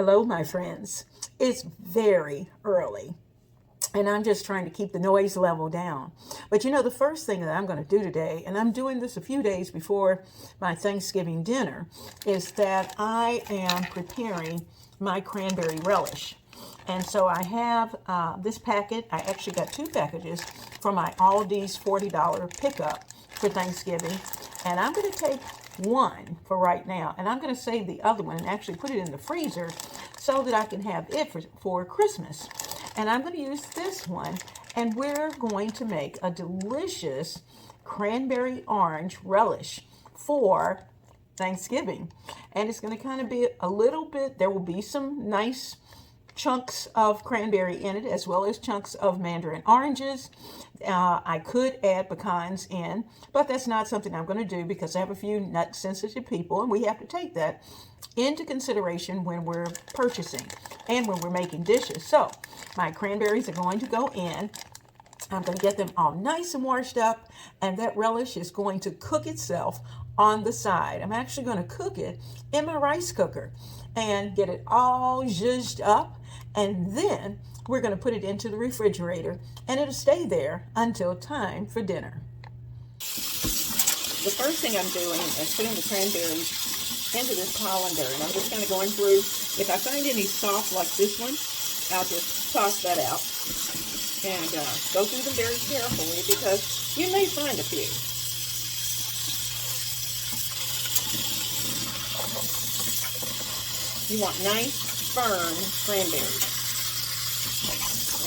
Hello, my friends. It's very early, and I'm just trying to keep the noise level down. But you know, the first thing that I'm going to do today, and I'm doing this a few days before my Thanksgiving dinner, is that I am preparing my cranberry relish. And so I have this packet. I actually got two packages from my Aldi's $40 pickup for Thanksgiving. And I'm going to take one for right now, and I'm going to save the other one and actually put it in the freezer so that I can have it for Christmas. And I'm going to use this one, and we're going to make a delicious cranberry orange relish for Thanksgiving. And it's going to kind of be a little bit, there will be some nice chunks of cranberry in it, as well as chunks of mandarin oranges. I could add pecans in, but that's not something I'm going to do because I have a few nut sensitive people, and we have to take that into consideration when we're purchasing and when we're making dishes. So my cranberries are going to go in. I'm going to get them all nice and washed up, and that relish is going to cook itself on the side. I'm actually going to cook it in my rice cooker and get it all zhuzhed up, and then we're going to put it into the refrigerator, and it'll stay there until time for dinner. The first thing I'm doing is putting the cranberries into this colander, and I'm just kind of going through. If I find any soft like this one, I'll just toss that out and go through them very carefully because you may find a few. You want nice, firm cranberries.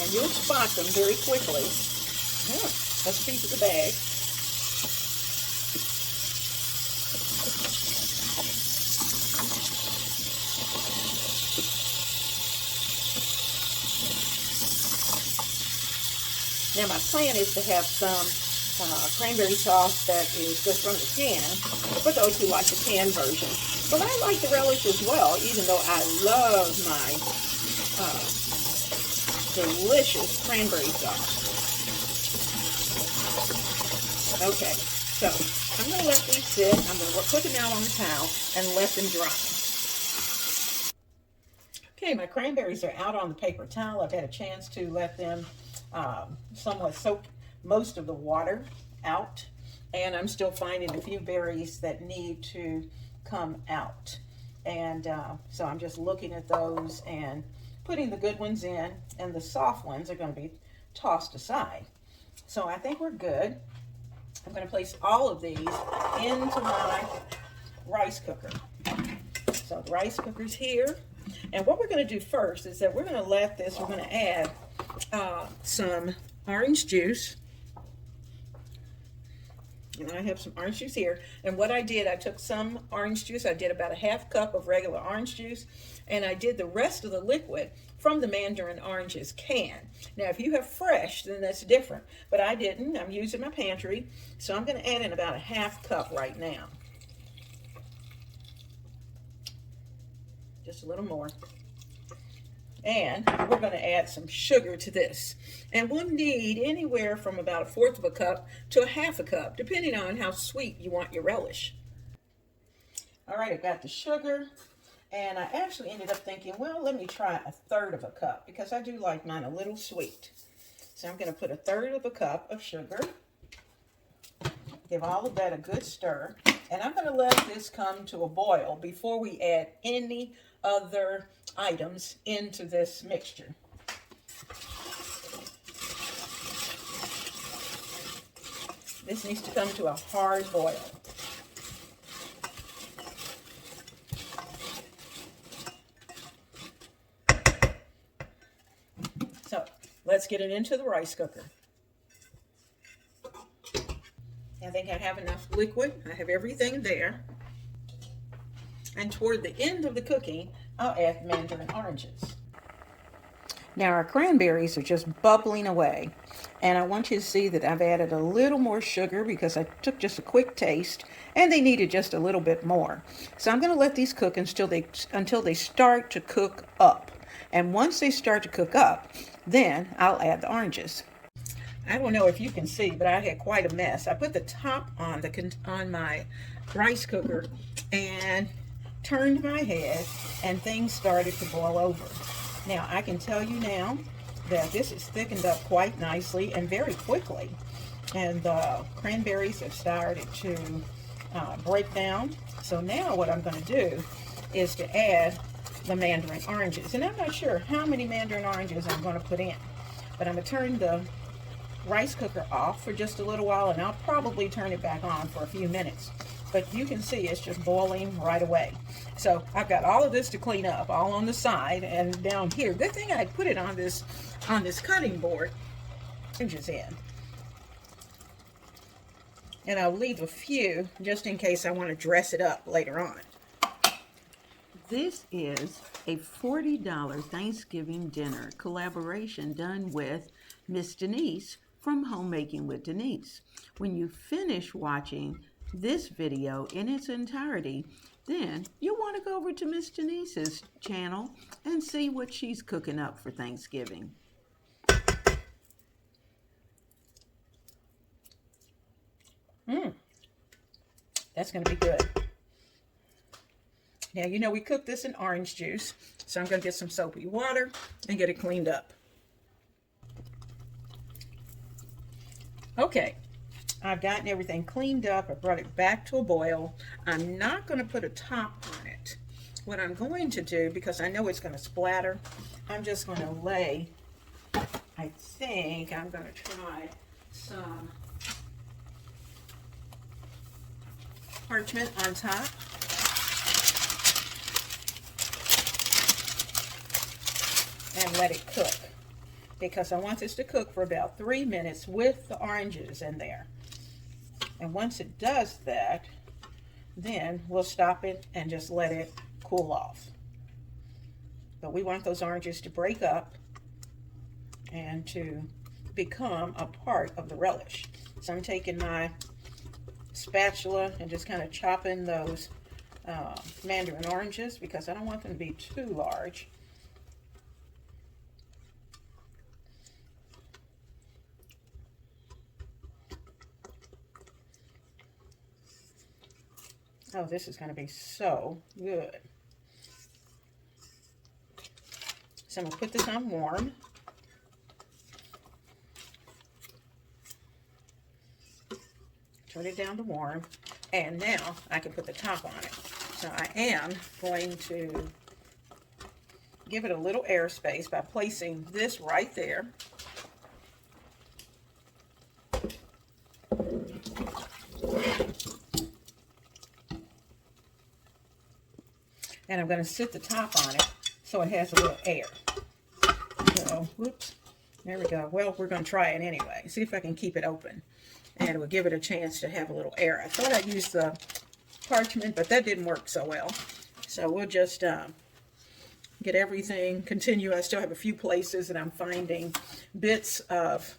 And you'll spot them very quickly. Yeah, that's a piece of the bag. Now my plan is to have some cranberry sauce that is just from the can, for those who like the canned version. But I like the relish as well, even though I love my delicious cranberry sauce. Okay, so I'm going to let these sit. I'm going to put them out on the towel and let them dry. Okay, my cranberries are out on the paper towel. I've had a chance to let them somewhat soak most of the water out, and I'm still finding a few berries that need to come out. And so I'm just looking at those and putting the good ones in, and the soft ones are going to be tossed aside. So I think we're good. I'm going to place all of these into my rice cooker. So the rice cooker's here. And what we're going to do first is that we're going to let this, we're going to add some orange juice. And I have some orange juice here. And what I did, I took some orange juice. I did about a half cup of regular orange juice. And I did the rest of the liquid from the mandarin oranges can. Now, if you have fresh, then that's different. But I didn't. I'm using my pantry. So I'm going to add in about a half cup right now. Just a little more. And we're going to add some sugar to this. And we'll need anywhere from about a fourth of a cup to a half a cup, depending on how sweet you want your relish. All right, I've got the sugar. And I actually ended up thinking, well, let me try a third of a cup because I do like mine a little sweet. So I'm going to put a third of a cup of sugar. Give all of that a good stir. And I'm going to let this come to a boil before we add any other items into this mixture. This needs to come to a hard boil. So let's get it into the rice cooker. I think I have enough liquid. I have everything there. And toward the end of the cooking, I'll add mandarin oranges. Now our cranberries are just bubbling away. And I want you to see that I've added a little more sugar because I took just a quick taste and they needed just a little bit more. So I'm going to let these cook until they start to cook up. And once they start to cook up, then I'll add the oranges. I don't know if you can see, but I had quite a mess. I put the top on my rice cooker, and turned my head, and things started to boil over. Now, I can tell you now that this is thickened up quite nicely and very quickly. And the cranberries have started to break down. So now what I'm going to do is to add the mandarin oranges. And I'm not sure how many mandarin oranges I'm going to put in, but I'm going to turn the rice cooker off for just a little while, and I'll probably turn it back on for a few minutes. But you can see it's just boiling right away. So I've got all of this to clean up, all on the side and down here. Good thing I put it on this cutting board. Just in. And I'll leave a few just in case I want to dress it up later on. This is a $40 Thanksgiving dinner collaboration done with Miss Denise from Homemaking with Denise. When you finish watching this video in its entirety, then you'll want to go over to Miss Denise's channel and see what she's cooking up for Thanksgiving. That's going to be good. Now, you know we cooked this in orange juice, so I'm going to get some soapy water and get it cleaned up. Okay, I've gotten everything cleaned up. I brought it back to a boil. I'm not going to put a top on it. What I'm going to do, because I know it's going to splatter, I'm just going to lay, I think I'm going to try some parchment on top. And let it cook, because I want this to cook for about 3 minutes with the oranges in there. And once it does that, then we'll stop it and just let it cool off. But we want those oranges to break up and to become a part of the relish. So I'm taking my spatula and just kind of chopping those mandarin oranges, because I don't want them to be too large. Oh, this is going to be so good. So I'm going to put this on warm. Turn it down to warm. And now I can put the top on it. So I am going to give it a little airspace by placing this right there. And I'm going to sit the top on it so it has a little air. So, whoops, there we go. Well, we're going to try it anyway. See if I can keep it open. And it will give it a chance to have a little air. I thought I'd use the parchment, but that didn't work so well. So we'll just get everything, continue. I still have a few places that I'm finding bits of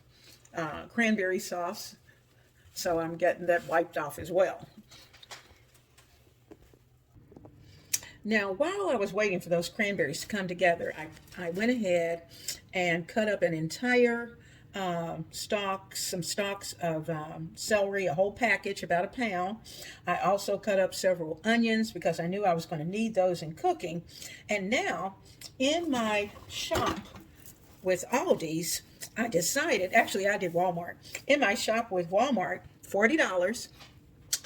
cranberry sauce. So I'm getting that wiped off as well. Now, while I was waiting for those cranberries to come together, I went ahead and cut up an entire some stalks of celery, a whole package, about a pound. I also cut up several onions because I knew I was going to need those in cooking. And now, in my shop with Aldi's, I decided, actually I did Walmart. In my shop with Walmart, $40,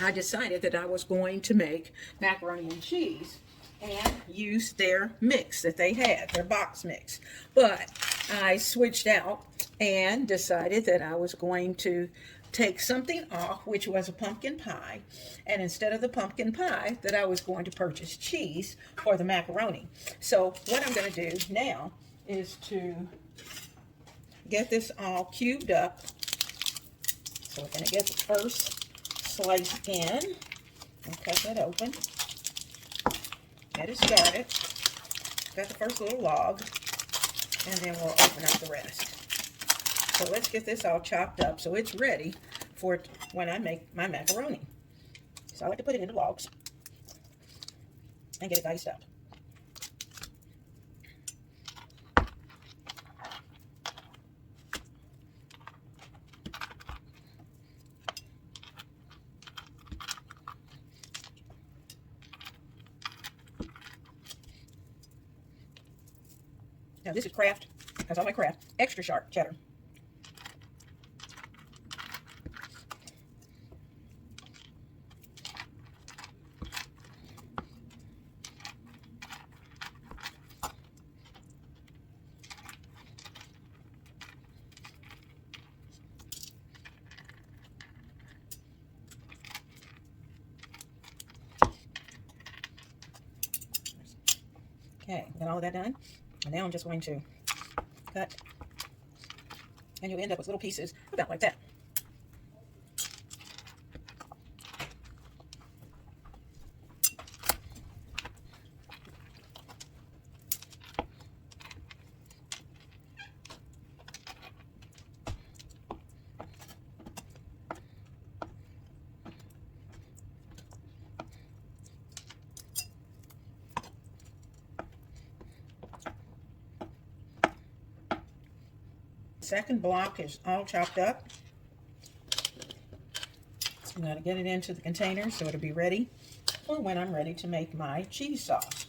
I decided that I was going to make macaroni and cheese and use their mix that they had, their box mix. But I switched out and decided that I was going to take something off, which was a pumpkin pie, and instead of the pumpkin pie, that I was going to purchase cheese for the macaroni. So what I'm going to do now is to get this all cubed up. So we're going to get the first slice in and cut that open. Get it started. Got the first little log, and then we'll open up the rest. So let's get this all chopped up so it's ready for when I make my macaroni. So I like to put it into logs and get it diced up. Now this is Kraft, because I like Kraft, extra sharp cheddar. Okay, got all of that done. And now I'm just going to cut. And you'll end up with little pieces about like that. Second block is all chopped up. I'm going to get it into the container so it'll be ready for when I'm ready to make my cheese sauce.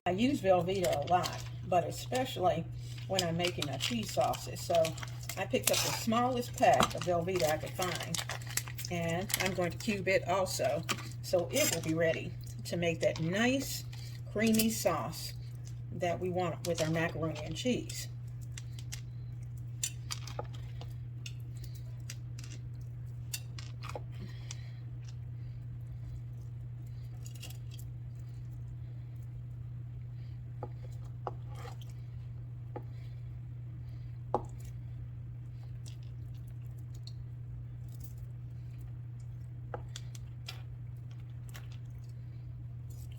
I use Velveeta a lot, but especially when I'm making my cheese sauces. So I picked up the smallest pack of Velveeta I could find, and I'm going to cube it also so it will be ready to make that nice creamy sauce that we want with our macaroni and cheese.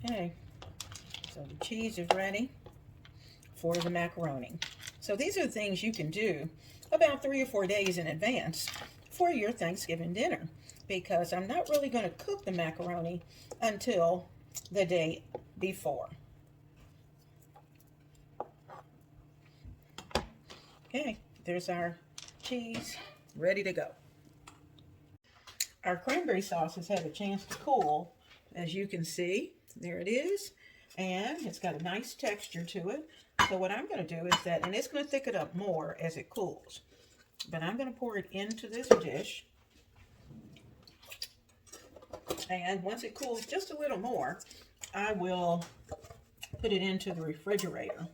Okay, so the cheese is ready for the macaroni. So these are the things you can do about 3 or 4 days in advance for your Thanksgiving dinner, because I'm not really going to cook the macaroni until the day before. Okay, there's our cheese ready to go. Our cranberry sauce has had a chance to cool, as you can see. There it is, and it's got a nice texture to it. So what I'm going to do is that, and it's going to thicken up more as it cools, but I'm going to pour it into this dish, and once it cools just a little more, I will put it into the refrigerator.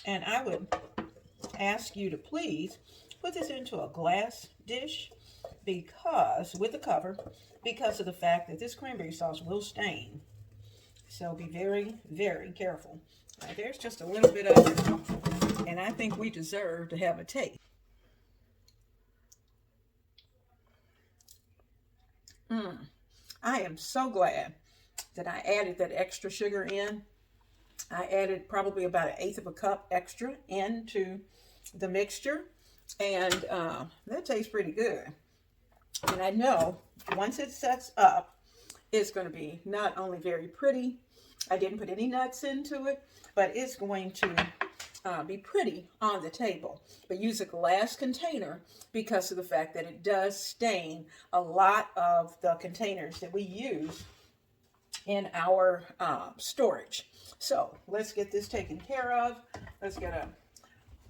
And I would ask you to please put this into a glass dish, because with the cover, because of the fact that this cranberry sauce will stain. So be very, very careful. Now, there's just a little bit of it, and I think we deserve to have a taste. I am so glad that I added that extra sugar in. I added probably about 1/8 of a cup extra into the mixture, and that tastes pretty good. And I know once it sets up, it's going to be not only very pretty, I didn't put any nuts into it, but it's going to be pretty on the table. But use a glass container because of the fact that it does stain a lot of the containers that we use in our storage. So let's get this taken care of. Let's get a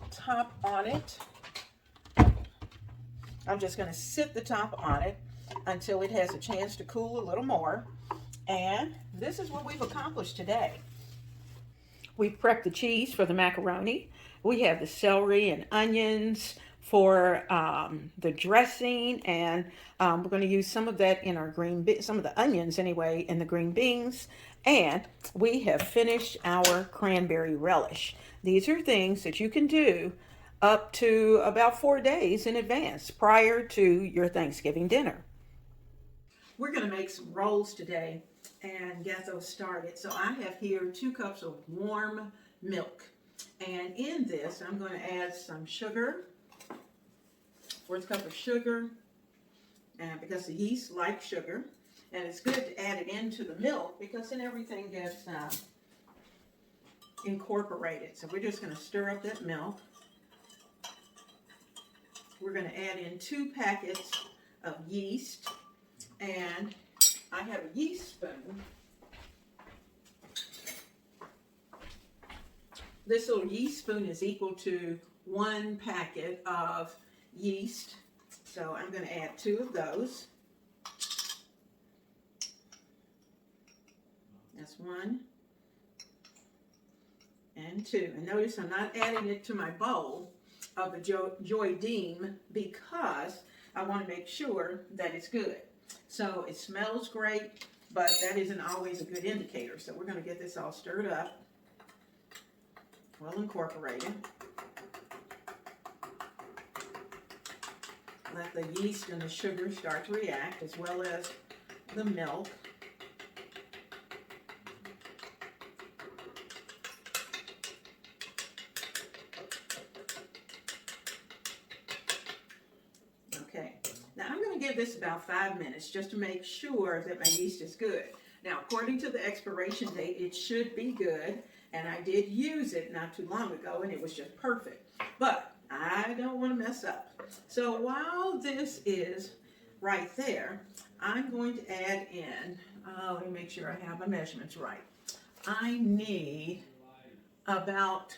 top on it. I'm just going to sit the top on it until it has a chance to cool a little more. And this is what we've accomplished today. We've prepped the cheese for the macaroni. We have the celery and onions for the dressing, and we're going to use some of that in our green beans, some of the onions anyway, in the green beans. And we have finished our cranberry relish. These are things that you can do up to about 4 days in advance prior to your Thanksgiving dinner. We're going to make some rolls today and get those started. So I have here 2 cups of warm milk. And in this, I'm going to add some sugar, 1/4 cup of sugar, and because the yeast likes sugar. And it's good to add it into the milk because then everything gets incorporated. So we're just going to stir up that milk. We're going to add in 2 packets of yeast, and I have a yeast spoon. this little yeast spoon is equal to 1 packet of yeast. So I'm going to add 2 of those. That's 1 and 2. And notice I'm not adding it to my bowl of the JOYDEEM because I want to make sure that it's good. So it smells great, but that isn't always a good indicator. So we're going to get this all stirred up, well incorporated. Let the yeast and the sugar start to react, as well as the milk. Okay, now I'm going to give this about 5 minutes just to make sure that my yeast is good. Now, according to the expiration date, it should be good, and I did use it not too long ago, and it was just perfect. But I don't want to mess up. So while this is right there, I'm going to add in, let me make sure I have my measurements right. I need about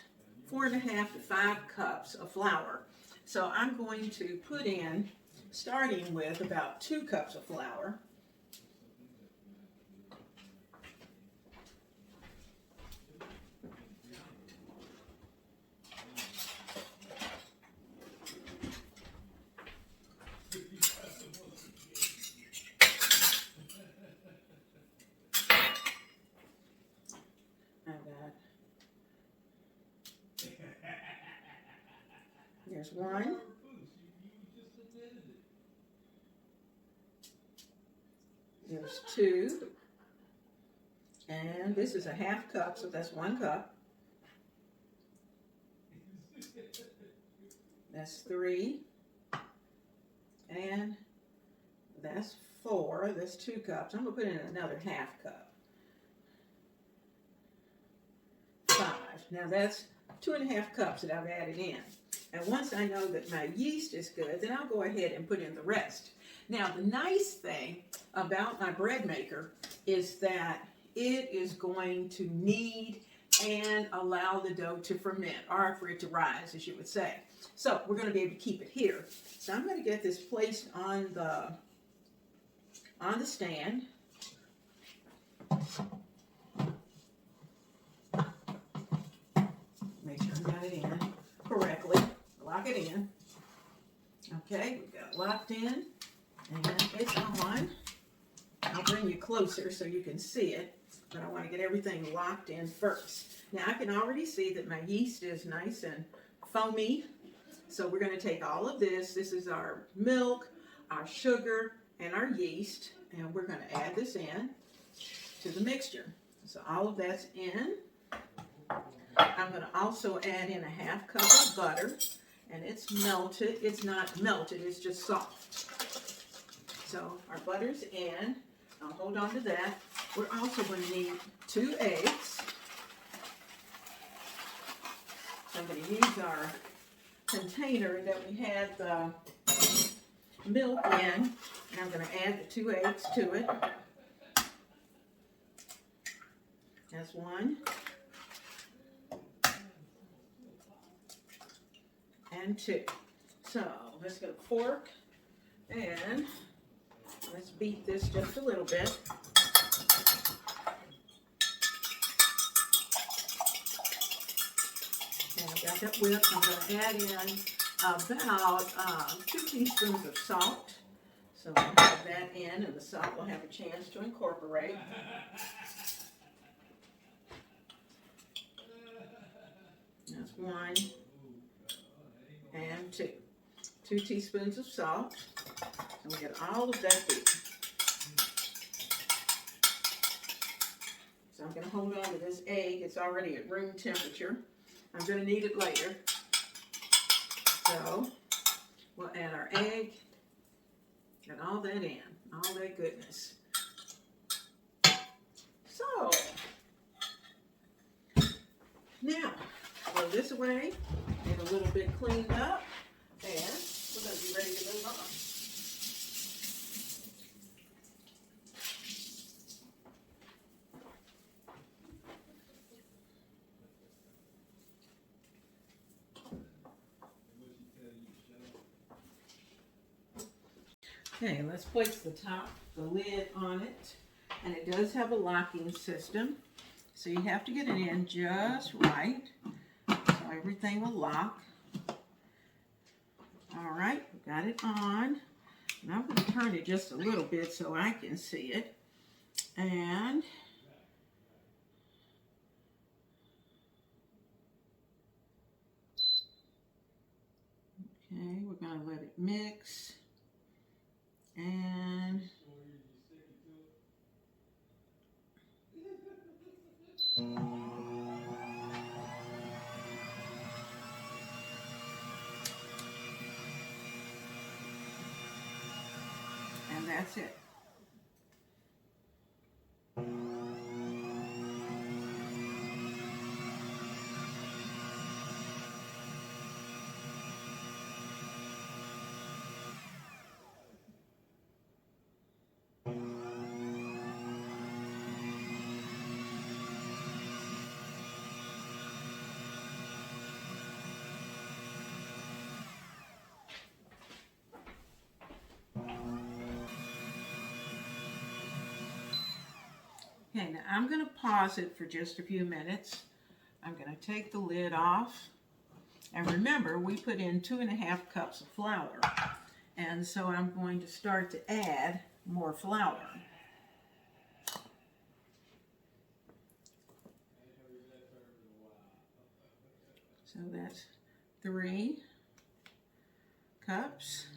4.5 to 5 cups of flour. So I'm going to put in, starting with about 2 cups of flour. There's 1. There's 2. And this is a 1/2 cup, so that's 1 cup. That's 3. And that's 4. That's 2 cups. I'm going to put in another 1/2 cup. 5. Now that's 2.5 cups that I've added in. And once I know that my yeast is good, then I'll go ahead and put in the rest. Now, the nice thing about my bread maker is that it is going to knead and allow the dough to ferment, or for it to rise, as you would say. So we're going to be able to keep it here. So I'm going to get this placed on the stand. Make sure I got it in correctly. Lock it in. Okay, we've got it locked in, and it's on. I'll bring you closer so you can see it, but I want to get everything locked in first. Now I can already see that my yeast is nice and foamy, so we're going to take all of this. This is our milk, our sugar, and our yeast, and we're going to add this in to the mixture. So all of that's in. I'm going to also add in a 1/2 cup of butter, and it's melted. It's not melted, it's just soft. So our butter's in. I'll hold on to that. We're also going to need 2 eggs. So I'm going to use our container that we had the milk in, and I'm going to add the 2 eggs to it. That's 1. And 2. So let's get a fork and let's beat this just a little bit. And I've got that whipped. I'm going to add in about 2 teaspoons of salt. So I'll put that in, and the salt will have a chance to incorporate. That's 1. And 2. 2 teaspoons of salt. And we get all of that beat. So I'm going to hold on to this egg. It's already at room temperature. I'm going to need it later. So we'll add our egg and all that in. All that goodness. So now throw this away. Get a little bit cleaned up, and we're going to be ready to move on. Okay, let's place the lid on it. And it does have a locking system. So you have to get it in just right so everything will lock. All right, we got it on. And I'm going to turn it just a little bit so I can see it. And okay, we're going to let it mix. And that's it. Okay, now I'm going to pause it for just a few minutes. I'm going to take the lid off. And remember, we put in 2.5 cups of flour. And so I'm going to start to add more flour. So that's 3 cups.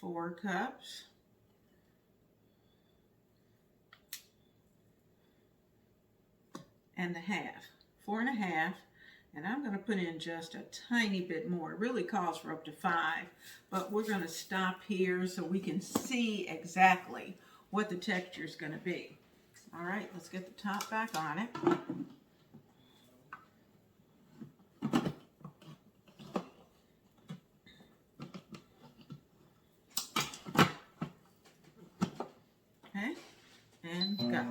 4 cups. And a half. 4.5. And I'm going to put in just a tiny bit more. It really calls for up to 5. But we're going to stop here so we can see exactly what the texture is going to be. All right, let's get the top back on it. Okay, and go.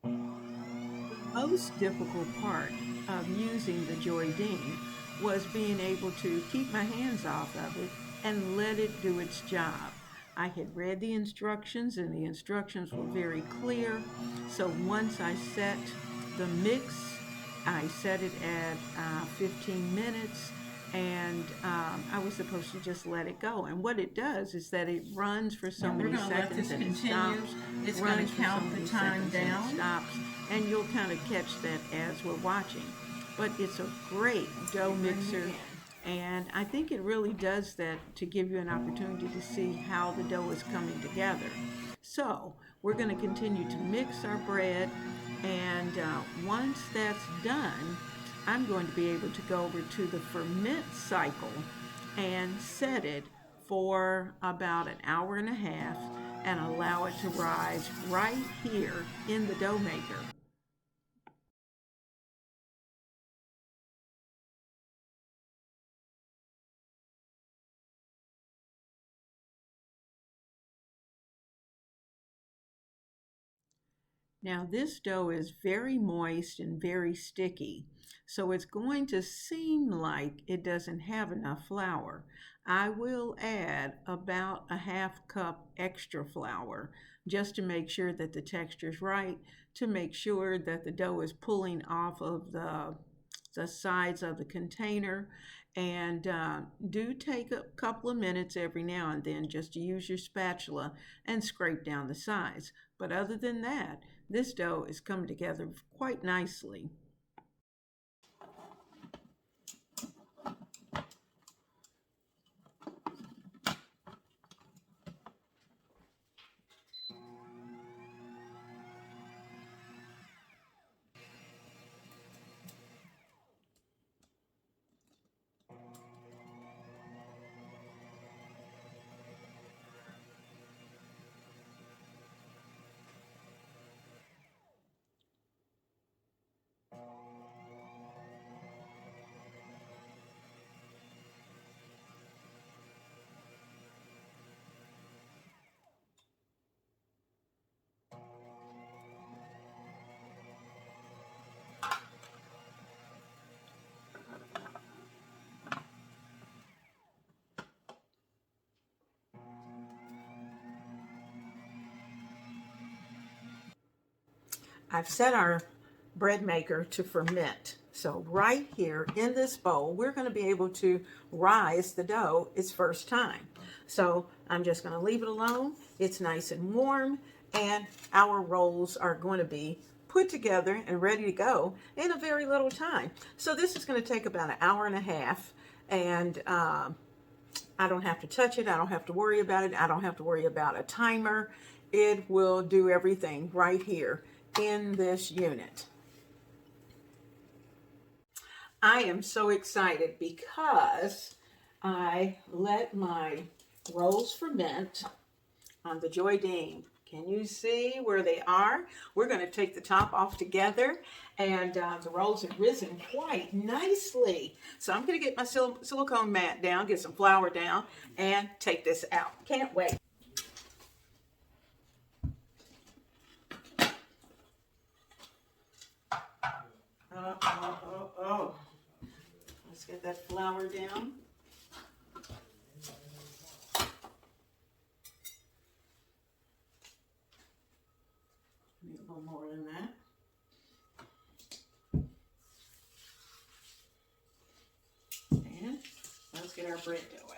The most difficult part of using the JOYDEEM was being able to keep my hands off of it and let it do its job. I had read the instructions and the instructions were very clear. So once I set the mix, I set it at 15 minutes and I was supposed to just let it go. And what it does is that it runs for so many seconds and it stops. It's going to count the time down. And stops. And you'll kind of catch that as we're watching. But it's a great dough mixer. And I think it really does that to give you an opportunity to see how the dough is coming together. So we're going to continue to mix our bread, and once that's done, I'm going to be able to go over to the ferment cycle and set it for about an hour and a half and allow it to rise right here in the dough maker. Now this dough is very moist and very sticky, so it's going to seem like it doesn't have enough flour. I will add about a half cup extra flour just to make sure that the texture is right, to make sure that the dough is pulling off of the sides of the container. And do take a couple of minutes every now and then just to use your spatula and scrape down the sides. But other than that, this dough is coming together quite nicely. I've set our bread maker to ferment. So right here in this bowl, we're going to be able to rise the dough its first time. So I'm just going to leave it alone. It's nice and warm, and our rolls are going to be put together and ready to go in a very little time. So this is going to take about an hour and a half, and I don't have to touch it. I don't have to worry about it. I don't have to worry about a timer. It will do everything right here in this unit. I am so excited because I let my rolls ferment on the JOYDEEM. Can you see where they are? We're going to take the top off together, and the rolls have risen quite nicely. So I'm going to get my silicone mat down, get some flour down, and take this out. Can't wait. Oh. Let's get that flour down. Need a little more than that. And let's get our bread dough out.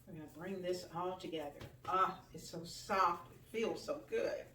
We're going to bring this all together. Ah, it's so soft. It feels so good.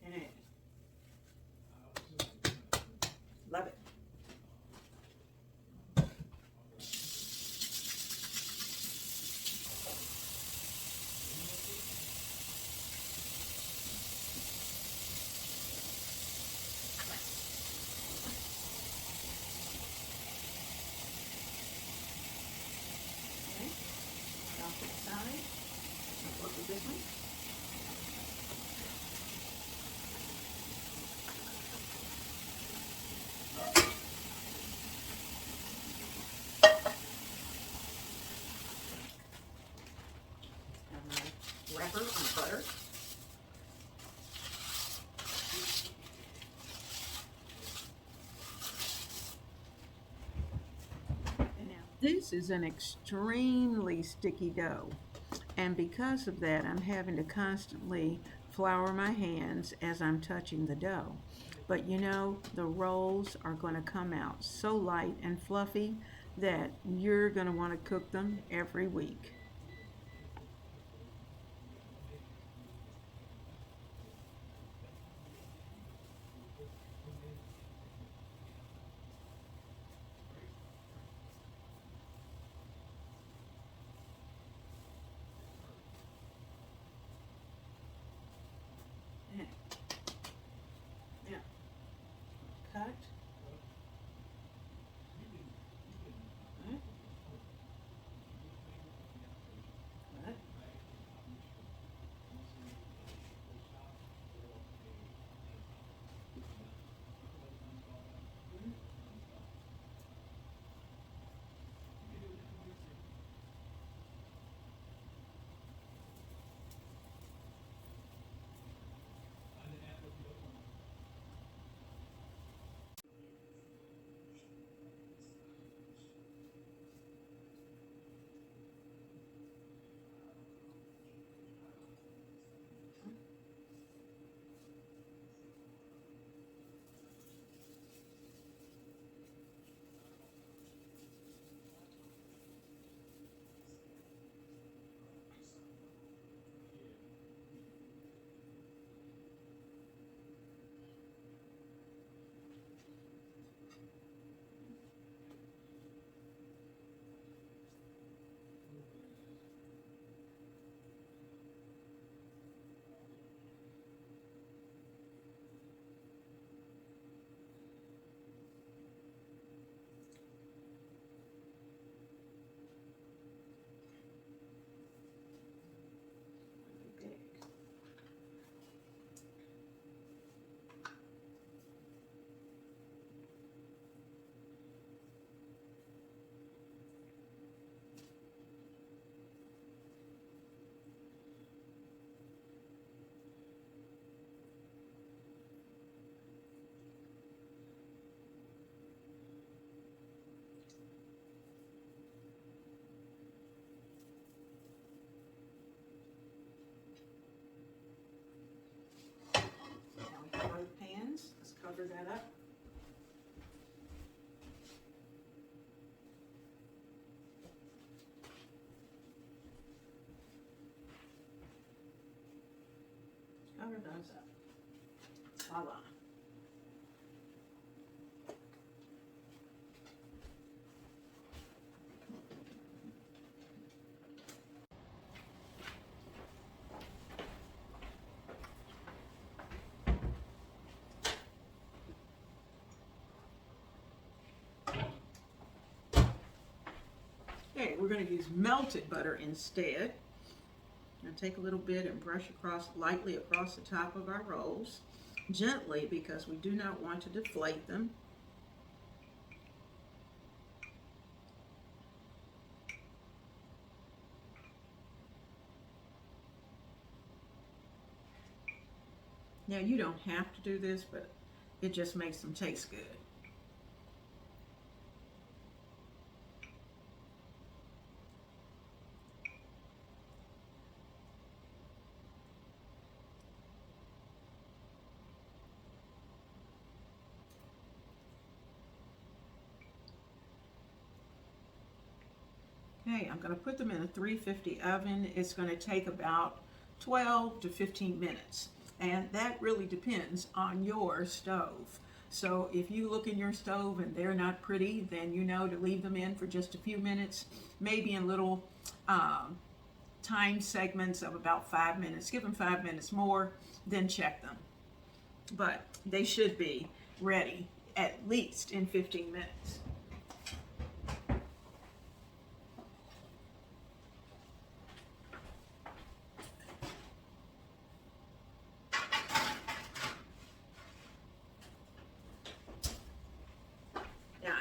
Okay. Love it. Okay. Off to the side. I'll work with this one. Wrapper on butter. And now this is an extremely sticky dough, and because of that I'm having to constantly flour my hands as I'm touching the dough. But you know, the rolls are going to come out so light and fluffy that you're going to want to cook them every week. Now, cut. cover that up. Cover those up. Voila. Okay, we're going to use melted butter instead. I'm going to take a little bit and brush lightly across the top of our rolls, gently, because we do not want to deflate them. Now, you don't have to do this, but it just makes them taste good. Okay, I'm going to put them in a 350 oven. It's going to take about 12 to 15 minutes. And that really depends on your stove. So if you look in your stove and they're not pretty, then you know to leave them in for just a few minutes, maybe in little time segments of about 5 minutes. Give them 5 minutes more, then check them. But they should be ready at least in 15 minutes.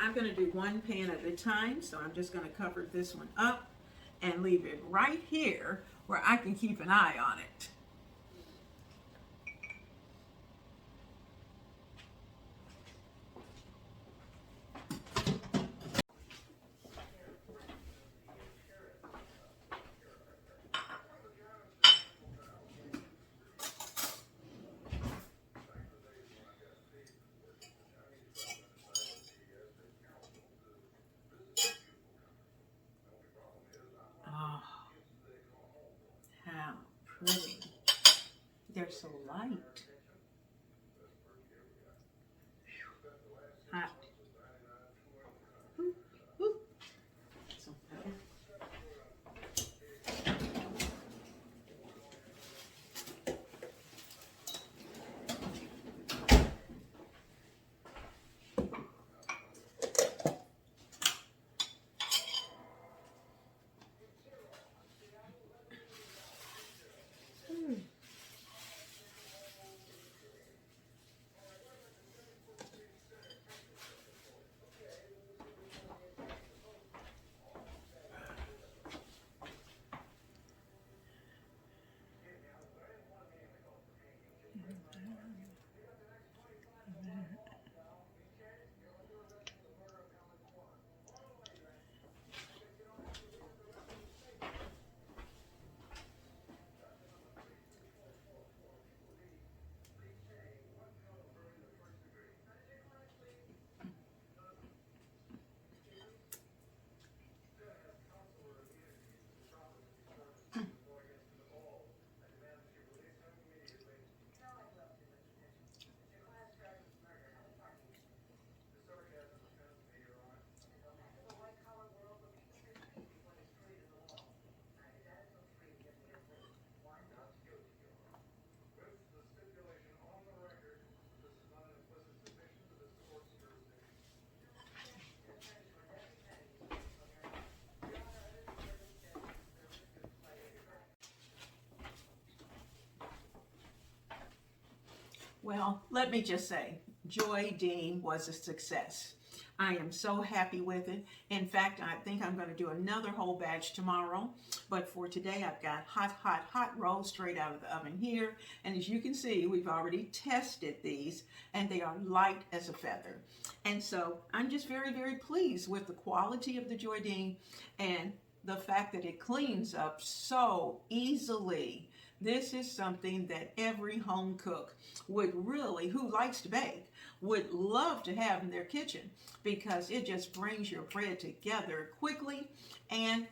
I'm going to do one pan at a time, so I'm just going to cover this one up and leave it right here where I can keep an eye on it. Pretty. They're so light. Hot. Ooh, ooh. So better. Well, let me just say, JOYDEEM was a success. I am so happy with it. In fact, I think I'm going to do another whole batch tomorrow. But for today, I've got hot rolls straight out of the oven here. And as you can see, we've already tested these, and they are light as a feather. And so I'm just very, very pleased with the quality of the JOYDEEM and the fact that it cleans up so easily. This is something that every home cook would really, who likes to bake, would love to have in their kitchen, because it just brings your bread together quickly and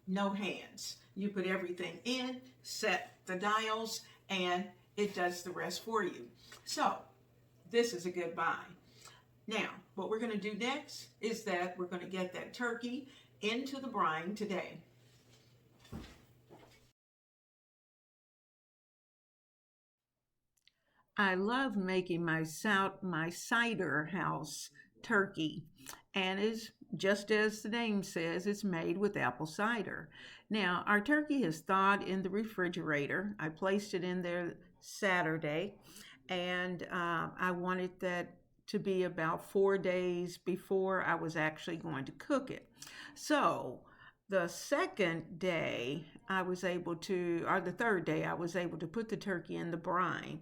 no hands. You put everything in, set the dials, and it does the rest for you. So this is a good buy. Now, what we're going to do next is that we're going to get that turkey into the brine today. I love making my Ciderhouse turkey, and it's just as the name says, it's made with apple cider. Now, our turkey is thawed in the refrigerator. I placed it in there Saturday, and I wanted that to be about 4 days before I was actually going to cook it. So the second day I was able to, or the third day, I was able to put the turkey in the brine,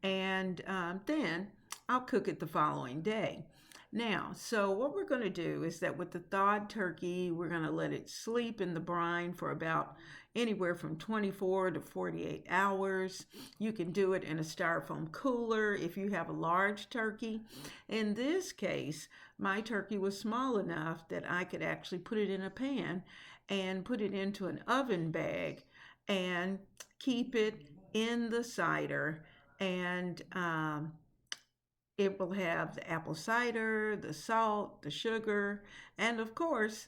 and then I'll cook it the following day. Now, so what we're going to do is that with the thawed turkey, we're going to let it sleep in the brine for about anywhere from 24 to 48 hours. You can do it in a styrofoam cooler if you have a large turkey. In this case, my turkey was small enough that I could actually put it in a pan and put it into an oven bag and keep it in the cider, and it will have the apple cider, the salt, the sugar, and of course,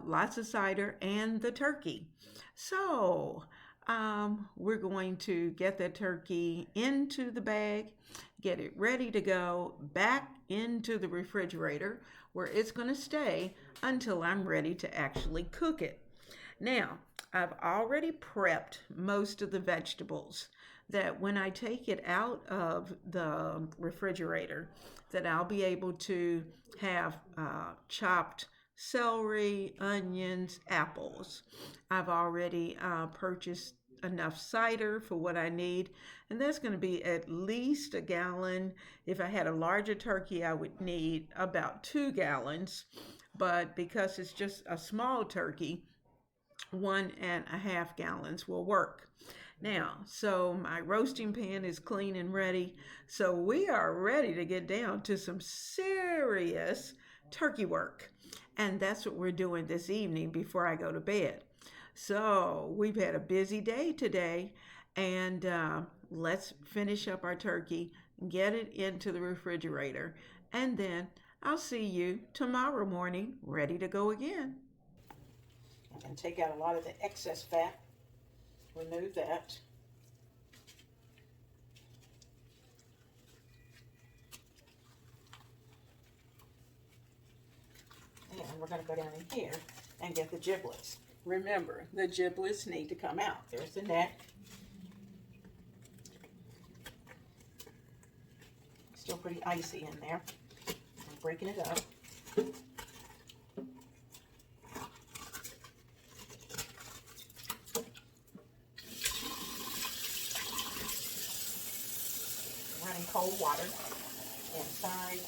lots of cider and the turkey. So we're going to get that turkey into the bag, get it ready to go back into the refrigerator, where it's going to stay until I'm ready to actually cook it. Now, I've already prepped most of the vegetables, that when I take it out of the refrigerator, that I'll be able to have chopped celery, onions, apples. I've already purchased enough cider for what I need, and that's going to be at least a gallon. If I had a larger turkey, I would need about 2 gallons, but because it's just a small turkey, 1.5 gallons will work. Now, so my roasting pan is clean and ready. So we are ready to get down to some serious turkey work. And that's what we're doing this evening before I go to bed. So we've had a busy day today, and let's finish up our turkey, get it into the refrigerator, and then I'll see you tomorrow morning ready to go again. I can take out a lot of the excess fat, remove that. And we're going to go down in here and get the giblets. Remember, the giblets need to come out. There's the neck. Still pretty icy in there. I'm breaking it up. Running cold water inside.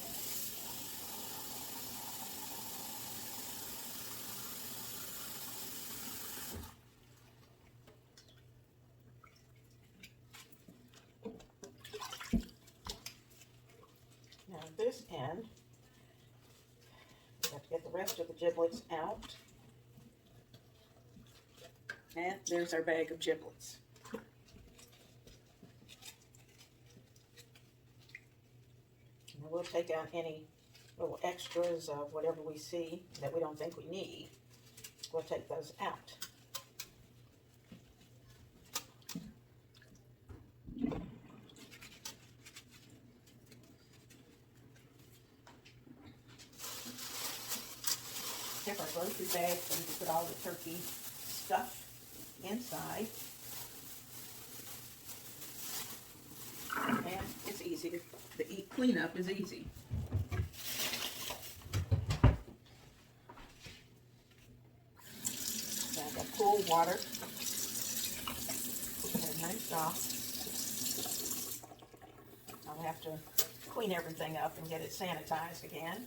Now this end, we have to get the rest of the giblets out. And there's our bag of giblets. And we'll take out any little extras of whatever we see that we don't think we need. We'll take those out. Take our grocery bag so we can put all the turkey stuff inside. And it's easy to cleanup is easy. So I've got cool water. Get it rinsed off. I'll have to clean everything up and get it sanitized again.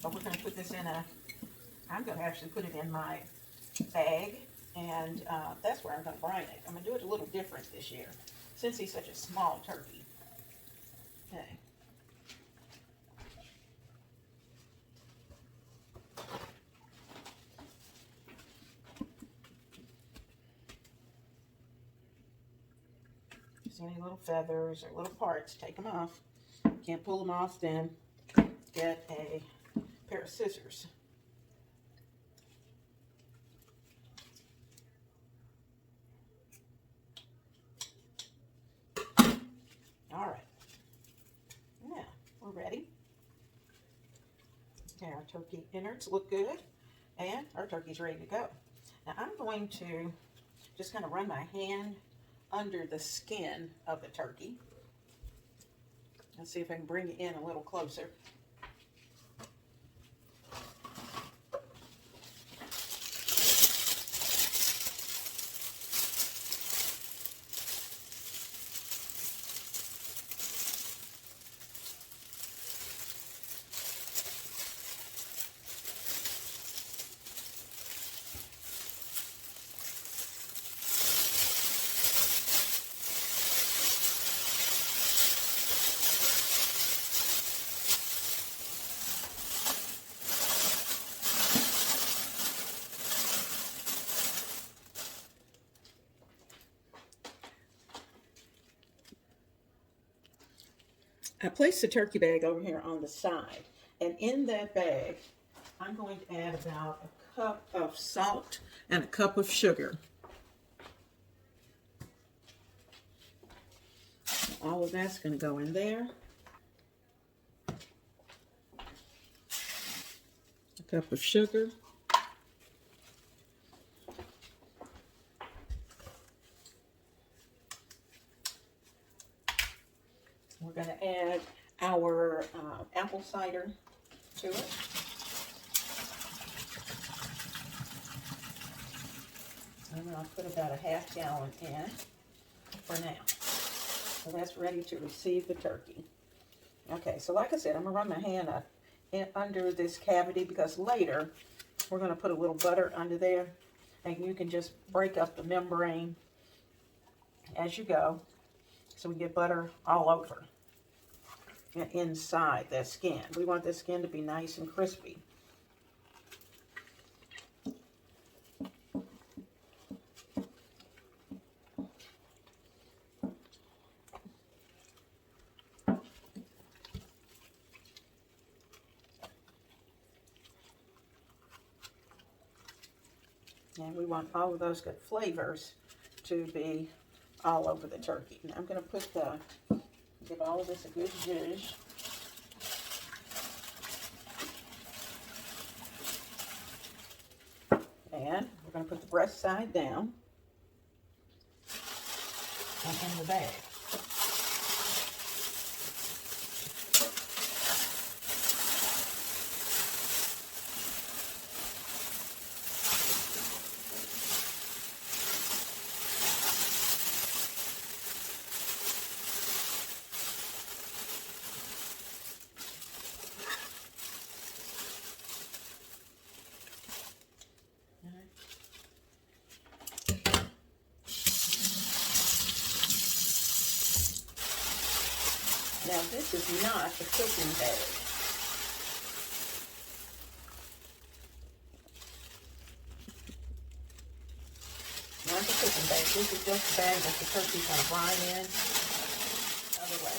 But we're going to put this in I'm going to actually put it in my bag, and that's where I'm going to brine it. I'm going to do it a little different this year, since he's such a small turkey. Okay. Just any little feathers or little parts, take them off. Can't pull them off, then get a pair of scissors. All right, now we're ready. Okay, our turkey innards look good, and our turkey's ready to go. Now I'm going to just kind of run my hand under the skin of the turkey. Let's see if I can bring it in a little closer. I placed the turkey bag over here on the side, and in that bag, I'm going to add about a cup of salt and a cup of sugar. All of that's going to go in there. A cup of sugar. We're going to add our apple cider to it. And I'll put about a half gallon in for now. So that's ready to receive the turkey. Okay, so like I said, I'm going to run my hand under this cavity, because later we're going to put a little butter under there, and you can just break up the membrane as you go, so we get butter all over and inside that skin. We want the skin to be nice and crispy. And we want all of those good flavors to be all over the turkey. Now I'm going to give all of this a good zhuzh. And we're going to put the breast side down and in the bag. Now this is not a cooking bag. Not a cooking bag. This is just a bag that the turkey's going to brine in. Other way.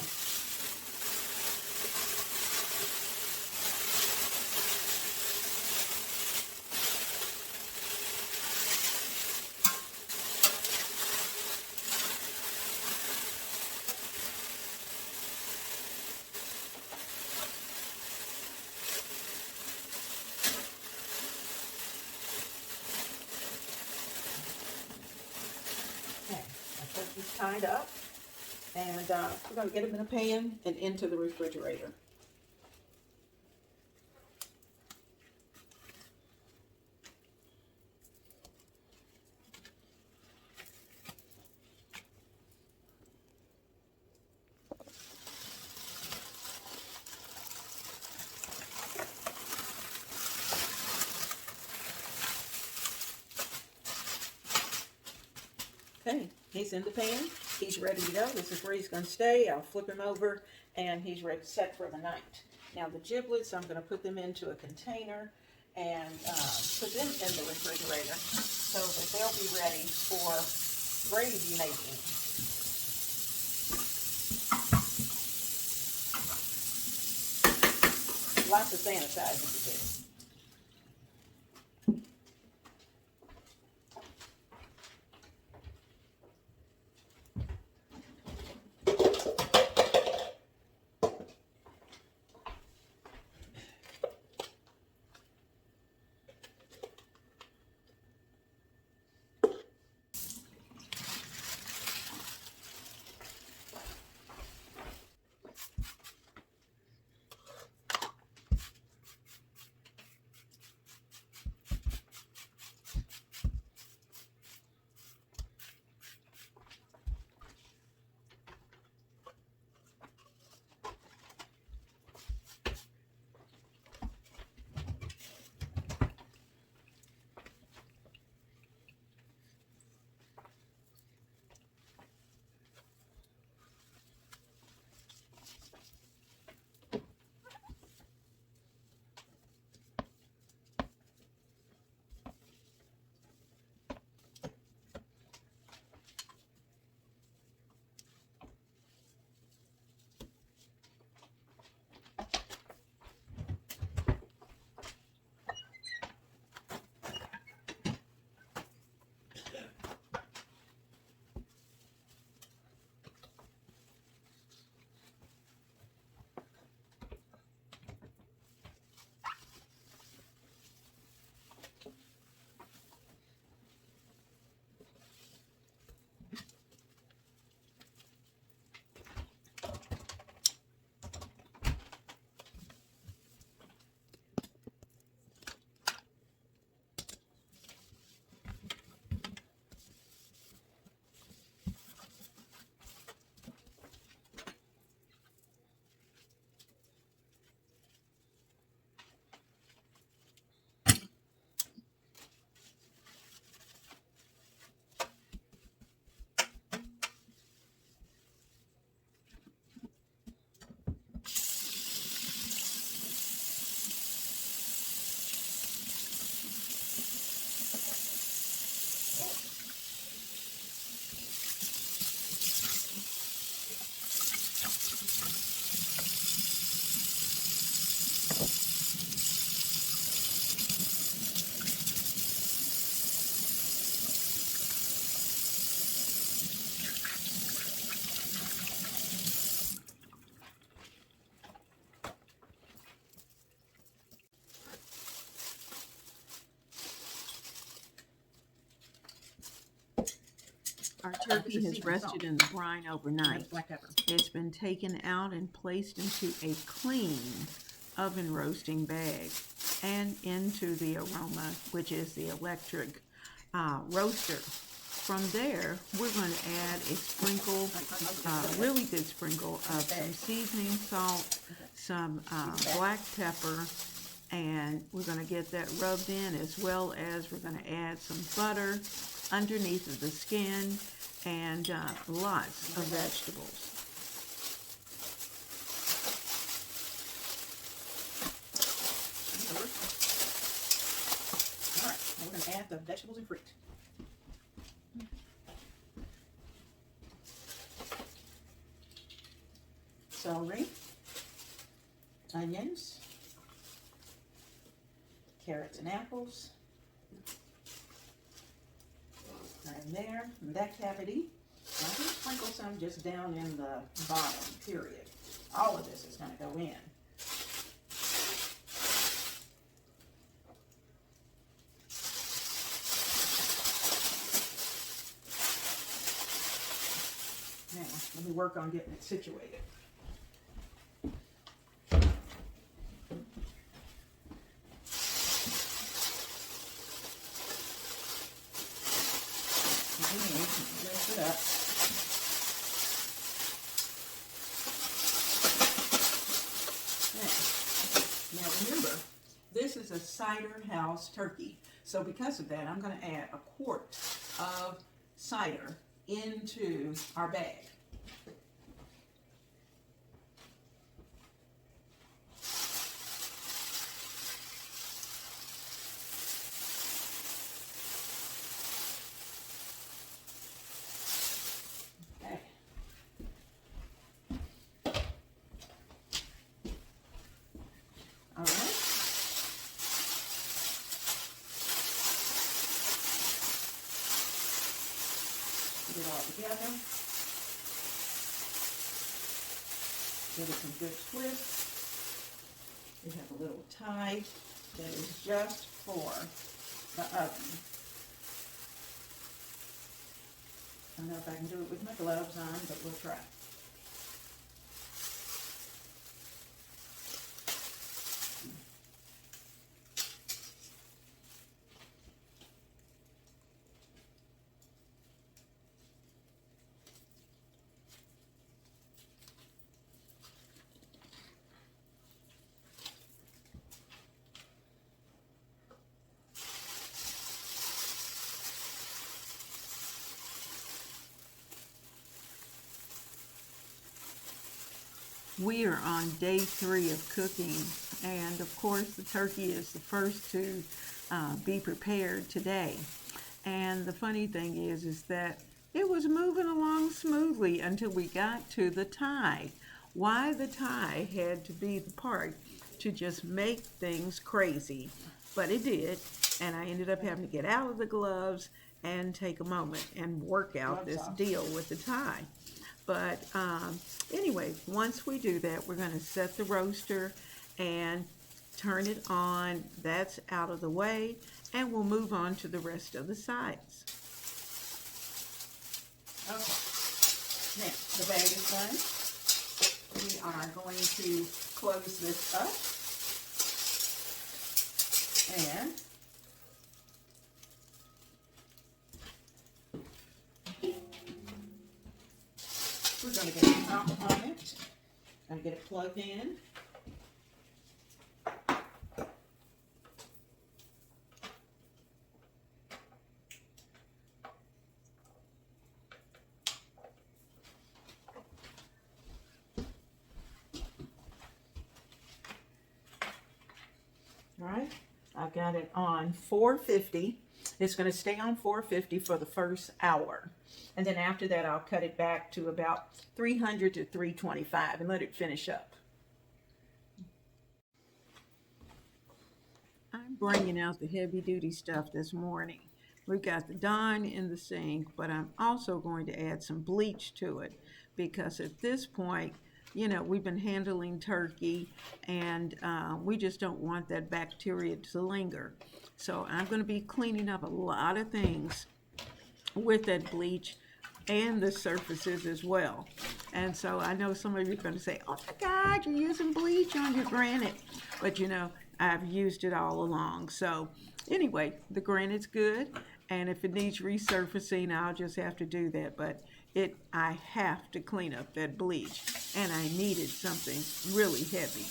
Turkey's tied up, and we're going to get them in a pan and into the refrigerator. Okay, he's in the pan. He's ready to go. This is where he's going to stay. I'll flip him over, and he's ready, set for the night. Now the giblets, I'm going to put them into a container and put them in the refrigerator so that they'll be ready for gravy making. Lots of sanitizing to do. Our turkey has rested in the brine overnight. It's been taken out and placed into a clean oven roasting bag and into the aroma, which is the electric roaster. From there, we're going to add a sprinkle, really good sprinkle of some seasoning salt, some black pepper, and we're going to get that rubbed in, as well as we're going to add some butter underneath of the skin and lots of vegetables. All right, now we're going to add the vegetables and fruit. Celery, onions, carrots and apples. And there, in that cavity, I'm going to sprinkle some just down in the bottom, period. All of this is going to go in. Now, let me work on getting it situated. Lift it up. Now remember, this is a Ciderhouse turkey. So because of that, I'm going to add a quart of cider into our bag. Okay. All right. Put it all together. Give it some good twists. We have a little tie that is just for the oven. I don't know if I can do it with my gloves on, but we'll try. We are on day 3 of cooking, and of course the turkey is the first to be prepared today. And the funny thing is that it was moving along smoothly until we got to the tie. Why the tie had to be the part to just make things crazy, but it did, and I ended up having to get out of the gloves and take a moment and work out this deal with the tie. But anyway, once we do that, we're going to set the roaster and turn it on. That's out of the way, and we'll move on to the rest of the sides. Okay. Now, the bag is done. We are going to close this up. And we're going to get a top on it. Going to get it plugged in. All right, I've got it on 450. It's going to stay on 450 for the first hour. And then after that, I'll cut it back to about 300 to 325 and let it finish up. I'm bringing out the heavy-duty stuff this morning. We've got the Dawn in the sink, but I'm also going to add some bleach to it because at this point, you know, we've been handling turkey and we just don't want that bacteria to linger. So I'm going to be cleaning up a lot of things with that bleach and the surfaces as well. And so I know some of you are going to say, oh my God, you're using bleach on your granite. But you know, I've used it all along. So anyway, the granite's good. And if it needs resurfacing, I'll just have to do that. But I have to clean up that bleach. And I needed something really heavy.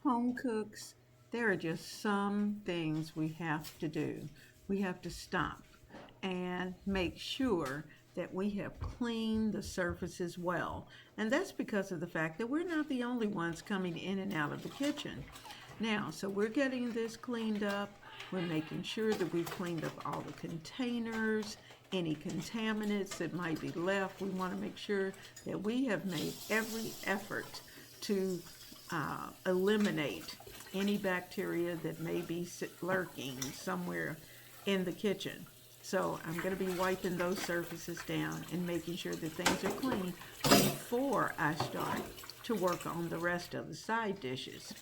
Home cooks, there are just some things we have to do. We have to stop and make sure that we have cleaned the surfaces well. And that's because of the fact that we're not the only ones coming in and out of the kitchen. Now, so we're getting this cleaned up. We're making sure that we've cleaned up all the containers, any contaminants that might be left. We want to make sure that we have made every effort to eliminate any bacteria that may be lurking somewhere in the kitchen. So I'm going to be wiping those surfaces down and making sure that things are clean before I start to work on the rest of the side dishes.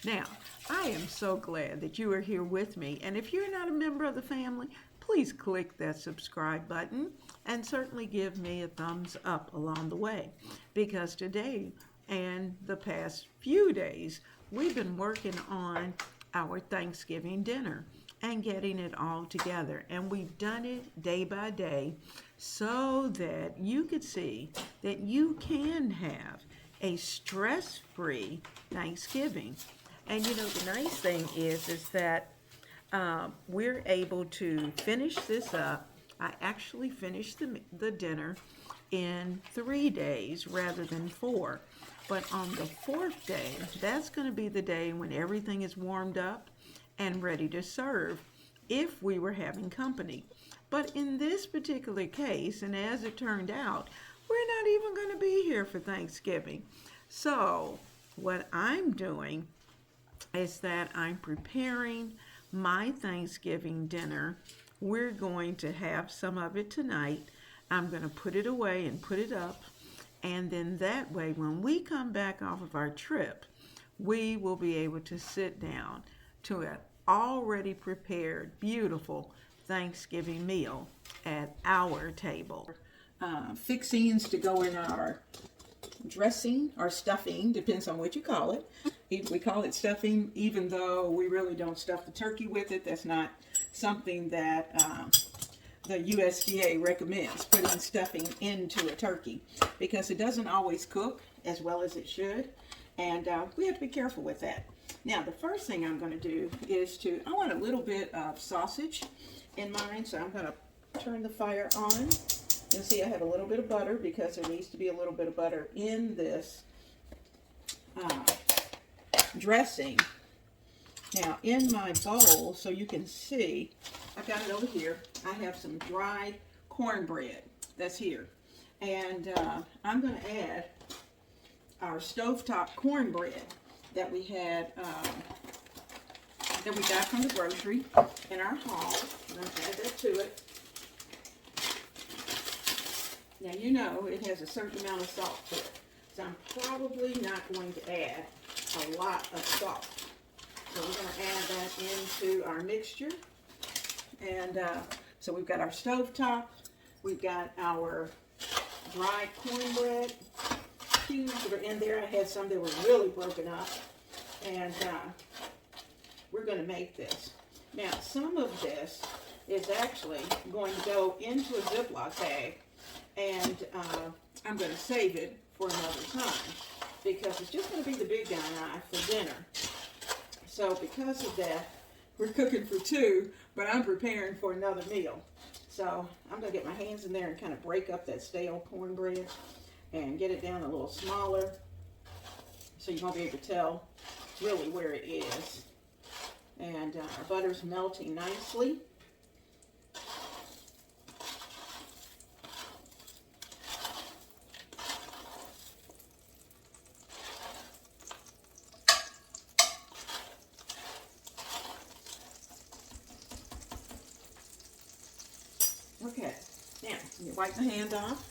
Now, I am so glad that you are here with me, and if you're not a member of the family, please click that subscribe button and certainly give me a thumbs up along the way, because today and the past few days we've been working on our Thanksgiving dinner and getting it all together, and we've done it day by day so that you could see that you can have a stress-free Thanksgiving. And you know, the nice thing is that we're able to finish this up. I actually finished the dinner in 3 days rather than 4. But on the 4th day, that's going to be the day when everything is warmed up and ready to serve if we were having company. But in this particular case, and as it turned out, we're not even going to be here for Thanksgiving. So what I'm doing is that I'm preparing my Thanksgiving dinner. We're going to have some of it tonight. I'm going to put it away and put it up. And then that way, when we come back off of our trip, we will be able to sit down to an already prepared, beautiful Thanksgiving meal at our table. Fixings to go in our dressing or stuffing, depends on what you call it. We call it stuffing, even though we really don't stuff the turkey with it. That's not something that the USDA recommends, putting stuffing into a turkey, because it doesn't always cook as well as it should, and we have to be careful with that. Now, the first thing I'm going to do is I want a little bit of sausage in mine, so I'm going to turn the fire on. You'll see I have a little bit of butter, because there needs to be a little bit of butter in this dressing. Now, in my bowl, so you can see, I've got it over here. I have some dried cornbread that's here. And I'm going to add our stovetop cornbread that we had, that we got from the grocery in our haul. I'm going to add that to it. Now, you know it has a certain amount of salt to it, so I'm probably not going to add a lot of salt. So we're going to add that into our mixture. And so we've got our stovetop, we've got our dried cornbread cubes that are in there. I had some that were really broken up, and we're going to make this. Now, some of this is actually going to go into a Ziploc bag, and I'm going to save it for another time, because it's just going to be the big guy and I for dinner. So because of that, we're cooking for 2, but I'm preparing for another meal. So I'm going to get my hands in there and kind of break up that stale cornbread and get it down a little smaller, so you won't be able to tell really where it is. And our butter's melting nicely. Okay, now let me wipe my hand off.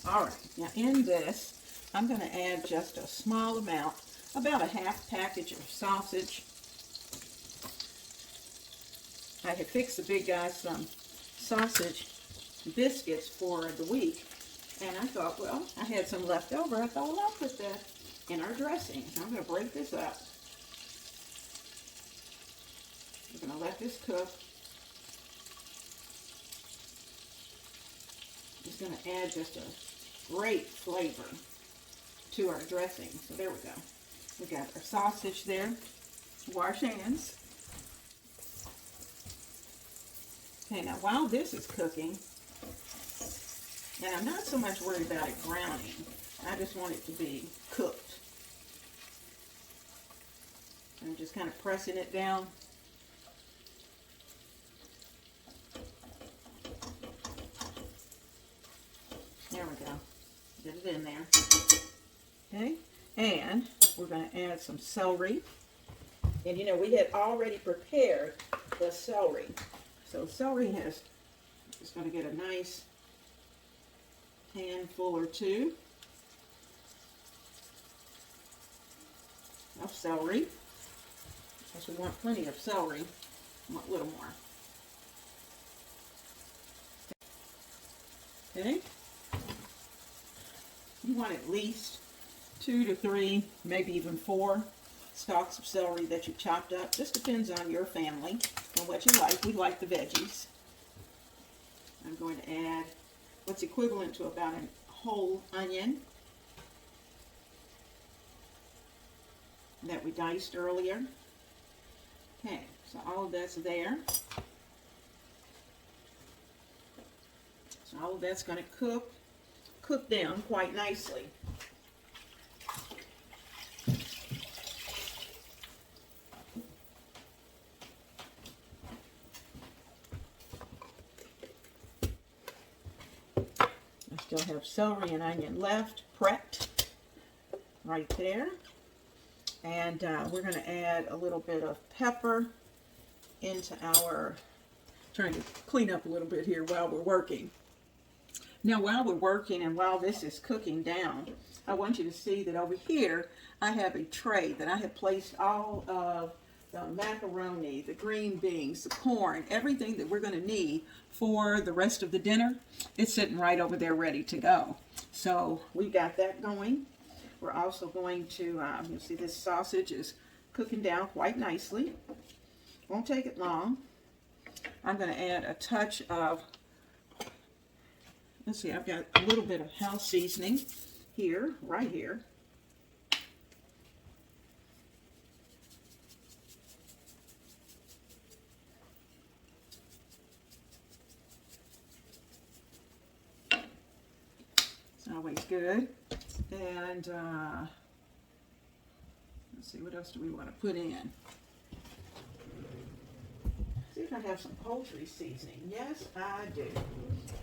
All right, now in this, I'm going to add just a small amount, about a half package of sausage. I had fixed the big guy some sausage biscuits for the week, and I thought, well, I had some left over. I thought, well, I'll put that in our dressing. So I'm going to break this up. We're going to let this cook. is going to add just a great flavor to our dressing. So there we go. We got our sausage there. Wash hands. Okay, now while this is cooking, and I'm not so much worried about it browning, I just want it to be cooked. I'm just kind of pressing it down. There we go. Get it in there. Okay, and we're going to add some celery. And you know, we had already prepared the celery. So celery is going to get a nice handful or two of celery. Because we want plenty of celery. We want a little more. Okay. You want at least 2 to 3, maybe even 4 stalks of celery that you chopped up. Just depends on your family and what you like. We like the veggies. I'm going to add what's equivalent to about a whole onion that we diced earlier. Okay, so all of that's there. So all of that's going to cook down quite nicely. I still have celery and onion left, prepped right there. And we're going to add a little bit of pepper into our, trying to clean up a little bit here while we're working. Now while we're working and while this is cooking down, I want you to see that over here I have a tray that I have placed all of the macaroni, the green beans, the corn, everything that we're going to need for the rest of the dinner. It's sitting right over there ready to go. So we got that going. We're also going to, you'll see this sausage is cooking down quite nicely. Won't take it long. I'm going to add a touch of, let's see, I've got a little bit of house seasoning here, right here. It's always good. And let's see, what else do we want to put in? See if I have some poultry seasoning. Yes, I do.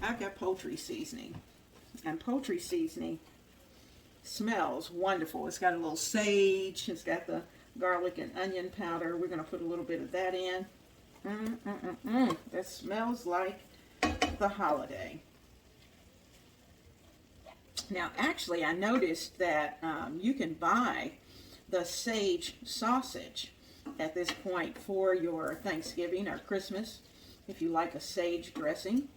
I've got poultry seasoning. And poultry seasoning smells wonderful. It's got a little sage. It's got the garlic and onion powder. We're going to put a little bit of that in. That smells like the holiday. Now, actually, I noticed that you can buy the sage sausage at this point for your Thanksgiving or Christmas, if you like a sage dressing.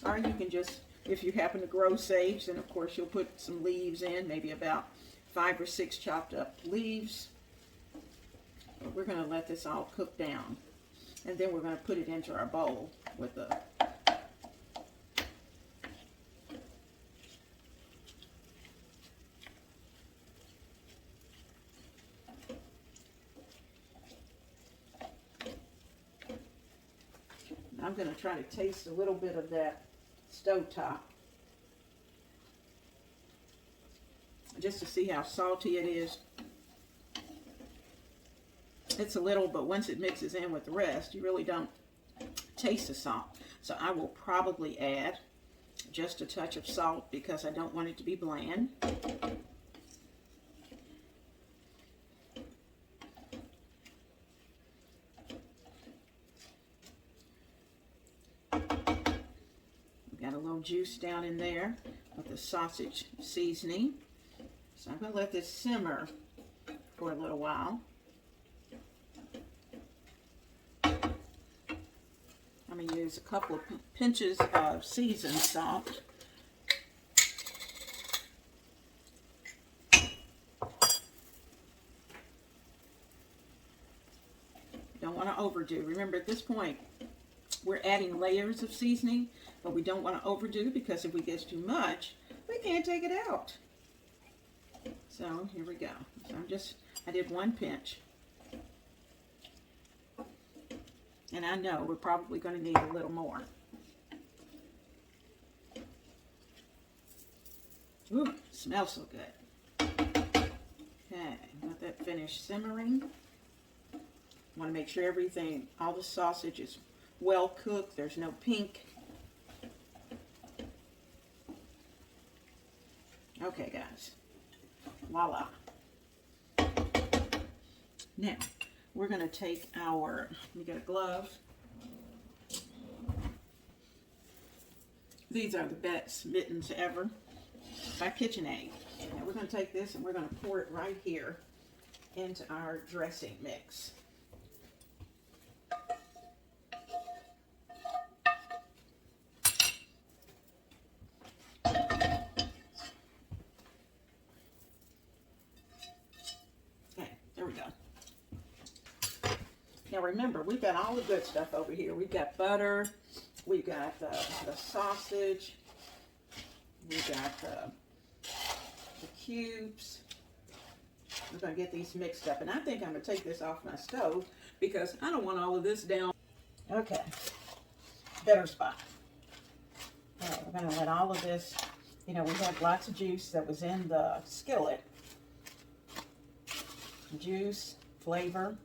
Or you can just, if you happen to grow sage, then of course you'll put some leaves in, maybe about 5 or 6 chopped up leaves. But we're going to let this all cook down. And then we're going to put it into our bowl with the I'm going to try to taste a little bit of that stovetop just to see how salty it is. It's a little, but once it mixes in with the rest, you really don't taste the salt. So I will probably add just a touch of salt because I don't want it to be bland. Juice down in there with the sausage seasoning. So I'm going to let this simmer for a little while. I'm going to use a couple of pinches of seasoned salt. Don't want to overdo. Remember, at this point, we're adding layers of seasoning. But we don't want to overdo, because if we get too much, we can't take it out. So here we go. So I did 1 pinch. And I know we're probably going to need a little more. Ooh, smells so good. Okay, let that finish simmering. Want to make sure everything, all the sausage is well cooked. There's no pink. Okay, guys. Voila. Now, we're going to take our, let me get a glove. These are the best mittens ever by KitchenAid. Now we're going to take this and we're going to pour it right here into our dressing mix. Now remember, we've got all the good stuff over here. We've got butter, we've got the sausage, we've got the cubes. We're going to get these mixed up. And I think I'm going to take this off my stove because I don't want all of this down. Okay, better spot. All right, we're going to let all of this, you know, we had lots of juice that was in the skillet. Juice, flavor.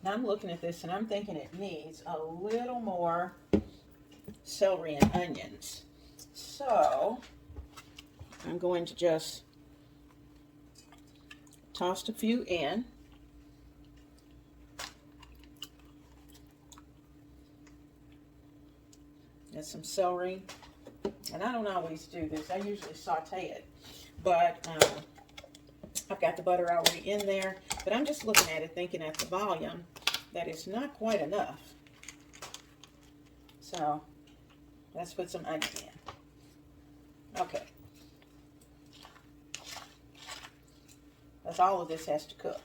Now I'm looking at this and I'm thinking it needs a little more celery and onions. So I'm going to just toss a few in. And some celery. And I don't always do this. I usually saute it. But I've got the butter already in there. But I'm just looking at it, thinking at the volume, that is not quite enough. So let's put some onion in. Okay. That's all of this has to cook.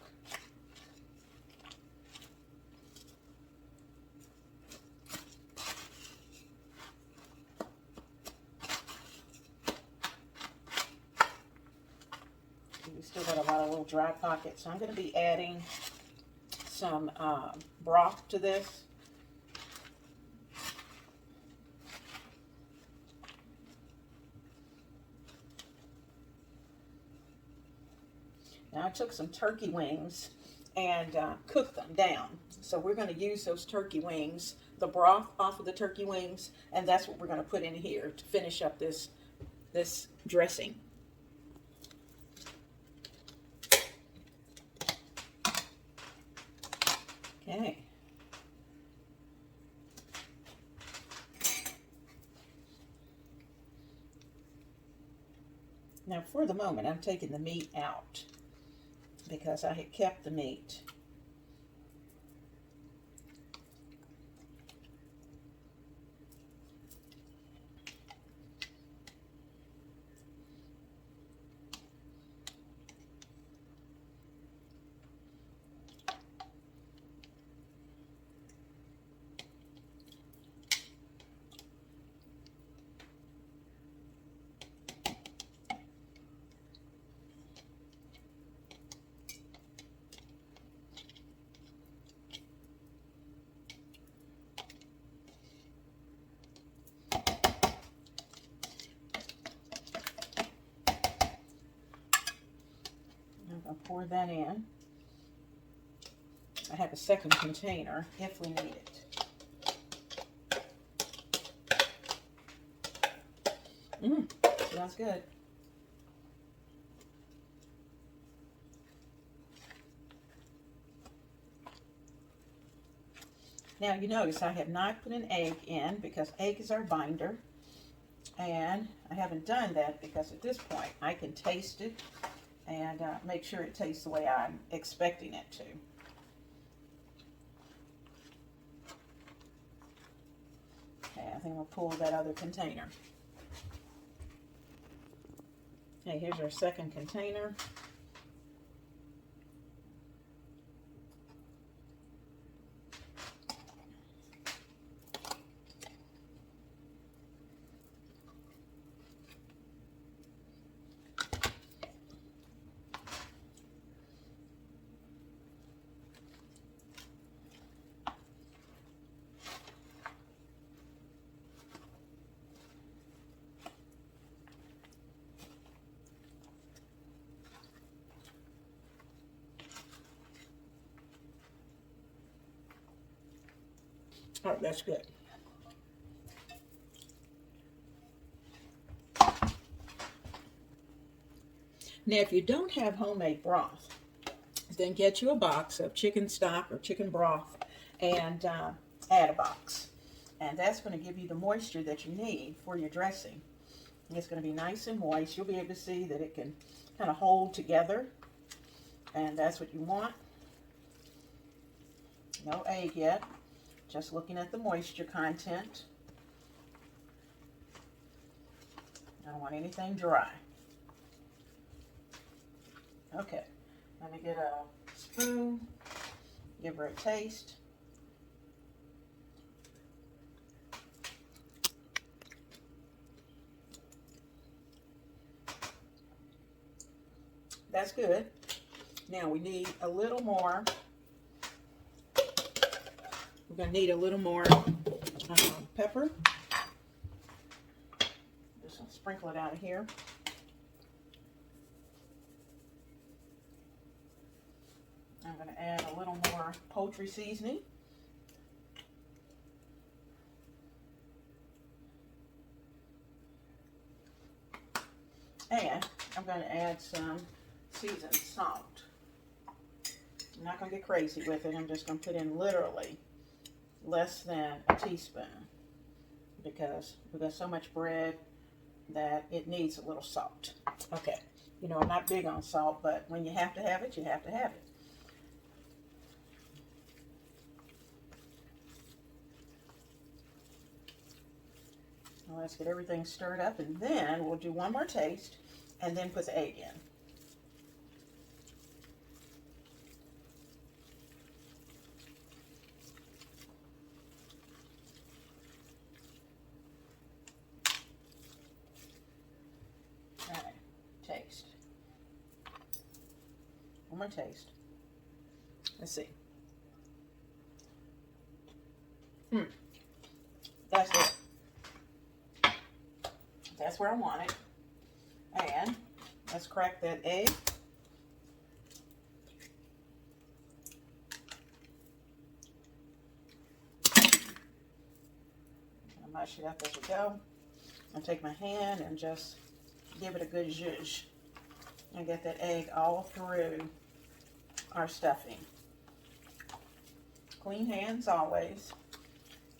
We still got a lot of little dry pockets. So I'm going to be adding some broth to this. Now I took some turkey wings and cooked them down. So we're going to use those turkey wings, the broth off of the turkey wings, and that's what we're going to put in here to finish up this dressing. Okay. Now for the moment, I'm taking the meat out because I had kept the meat. I'll pour that in. I have a second container if we need it. Smells good. Now you notice I have not put an egg in because egg is our binder. And I haven't done that because at this point I can taste it and make sure it tastes the way I'm expecting it to. Okay, I think we'll pull that other container. Okay, here's our second container. Oh, that's good. Now, if you don't have homemade broth, then get you a box of chicken stock or chicken broth and add a box. And that's going to give you the moisture that you need for your dressing. And it's going to be nice and moist. You'll be able to see that it can kind of hold together. And that's what you want. No egg yet. Just looking at the moisture content. I don't want anything dry. Okay, let me get a spoon, give her a taste. That's good. Now we need a little more. We're going to need a little more pepper. Just gonna sprinkle it out of here. I'm going to add a little more poultry seasoning. And I'm going to add some seasoned salt. I'm not going to get crazy with it. I'm just going to put in literally less than a teaspoon because we've got so much bread that it needs a little salt. Okay, you know, I'm not big on salt, but when you have to have it, you have to have it. Well, let's get everything stirred up, and then we'll do one more taste and then put the egg in. Taste. One more taste. Let's see. That's it. That's where I want it. And let's crack that egg. I'll mash it up as we go. I'll take my hand and just give it a good zhuzh and get that egg all through our stuffing. Clean hands always.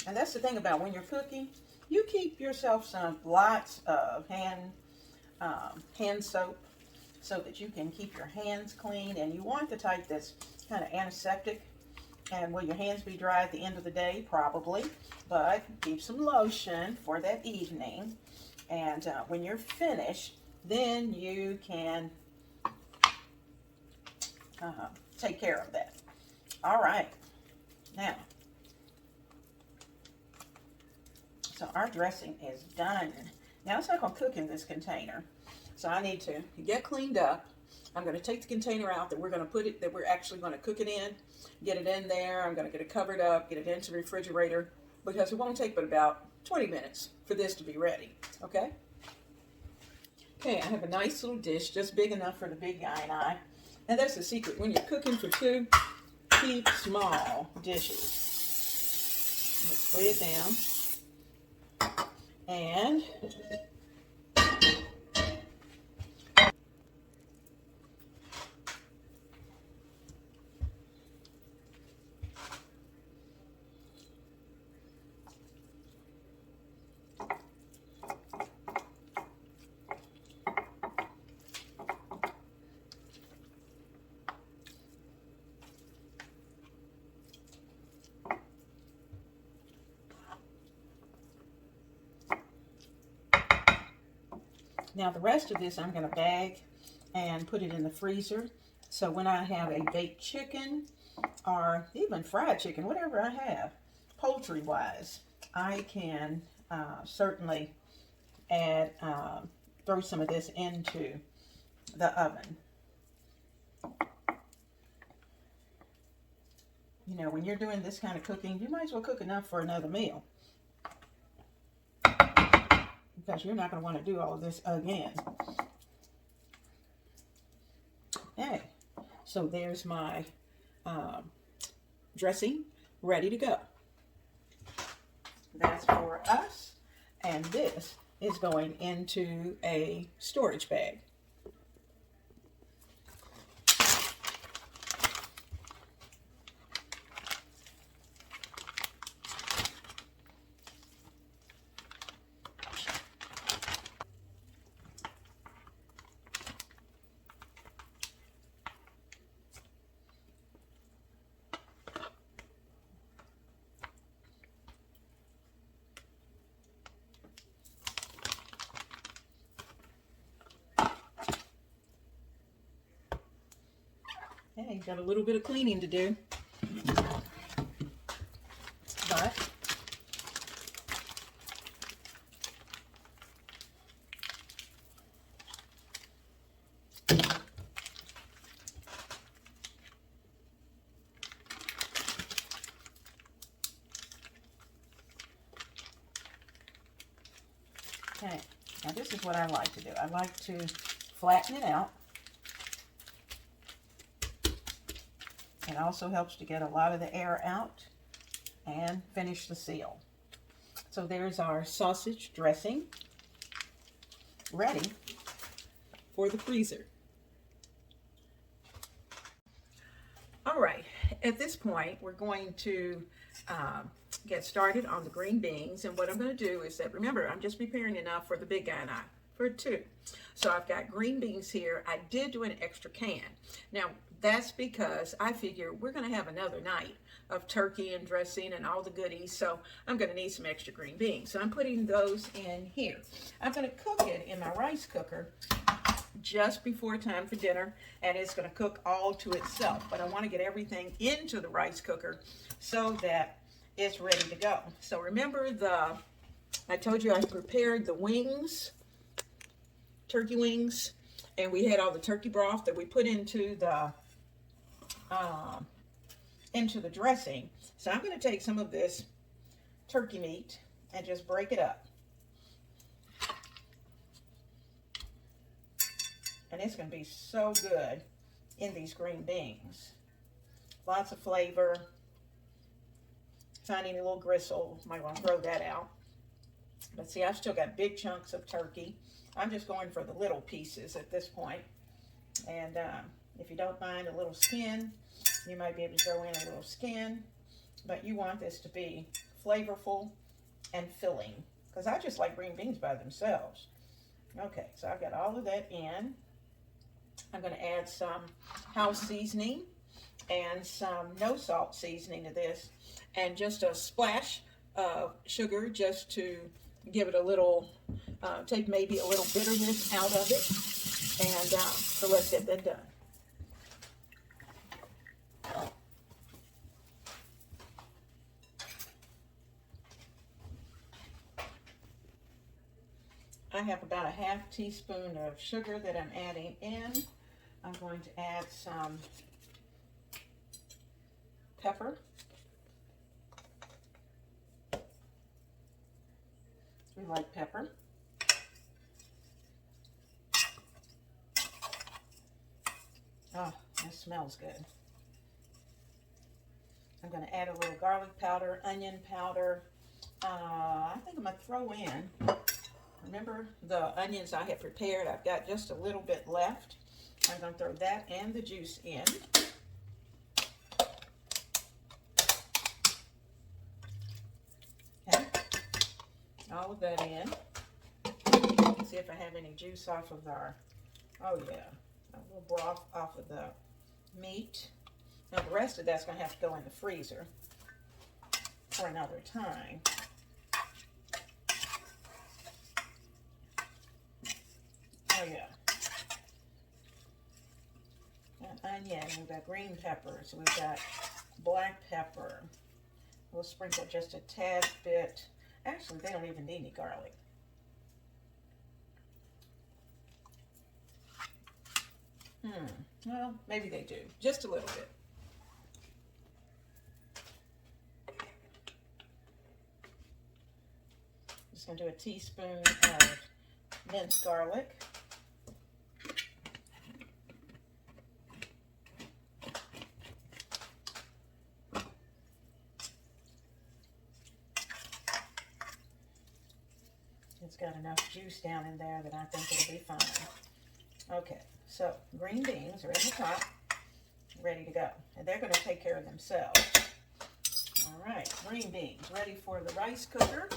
And that's the thing about when you're cooking, you keep yourself lots of hand soap so that you can keep your hands clean. And you want the type that's kind of antiseptic. And will your hands be dry at the end of the day? Probably. But keep some lotion for that evening. And when you're finished, then you can take care of that. All right. Now, so our dressing is done. Now it's not going to cook in this container. So I need to get cleaned up. I'm going to take the container out that we're going to put it, that we're actually going to cook it in, get it in there. I'm going to get it covered up, get it into the refrigerator, because it won't take but about 20 minutes for this to be ready. Okay? Okay, I have a nice little dish, just big enough for the big guy and I. And that's the secret. When you're cooking for two, keep small dishes. Let's lay it down. And Now the rest of this I'm going to bag and put it in the freezer. So when I have a baked chicken or even fried chicken, whatever I have, poultry-wise, I can certainly add, throw some of this into the oven. You know, when you're doing this kind of cooking, you might as well cook enough for another meal, because you're not going to want to do all of this again. Okay, so there's my dressing ready to go. That's for us, and this is going into a storage bag. Hey, got a little bit of cleaning to do, but okay, now this is what I like to do. I like to flatten it out. It also helps to get a lot of the air out and finish the seal. So there's our sausage dressing ready for the freezer. All right, at this point, we're going to get started on the green beans. And what I'm going to do is that, remember, I'm just preparing enough for the big guy and I, for two. So I've got green beans here. I did do an extra can. Now, that's because I figure we're going to have another night of turkey and dressing and all the goodies. So I'm going to need some extra green beans. So I'm putting those in here. I'm going to cook it in my rice cooker just before time for dinner, and it's going to cook all to itself. But I want to get everything into the rice cooker so that it's ready to go. So remember, I told you I prepared the wings, turkey wings, and we had all the turkey broth that we put into the dressing. So I'm going to take some of this turkey meat and just break it up. And it's going to be so good in these green beans. Lots of flavor. Find any little gristle, might want to throw that out. But see, I've still got big chunks of turkey. I'm just going for the little pieces at this point. And if you don't mind a little skin, you might be able to throw in a little skin. But you want this to be flavorful and filling, because I just like green beans by themselves. Okay, so I've got all of that in. I'm going to add some house seasoning and some no salt seasoning to this, and just a splash of sugar just to give it a little, take maybe a little bitterness out of it. And so let's get that done. I have about a half teaspoon of sugar that I'm adding in. I'm going to add some pepper. We like pepper. Oh, that smells good. I'm going to add a little garlic powder, onion powder. I think I'm going to throw in, remember the onions I had prepared? I've got just a little bit left. I'm going to throw that and the juice in. Okay, all of that in. Let's see if I have any juice off of our, oh yeah, a little broth off of the meat. Now the rest of that's going to have to go in the freezer for another time. onion, we've got green peppers, we've got black pepper. We'll sprinkle just a tad bit. Actually, they don't even need any garlic. Well, maybe they do. Just a little bit. Just going to do a teaspoon of minced garlic. It's got enough juice down in there that I think it'll be fine. Okay, so green beans are in the top, ready to go. And they're going to take care of themselves. All right, green beans ready for the rice cooker.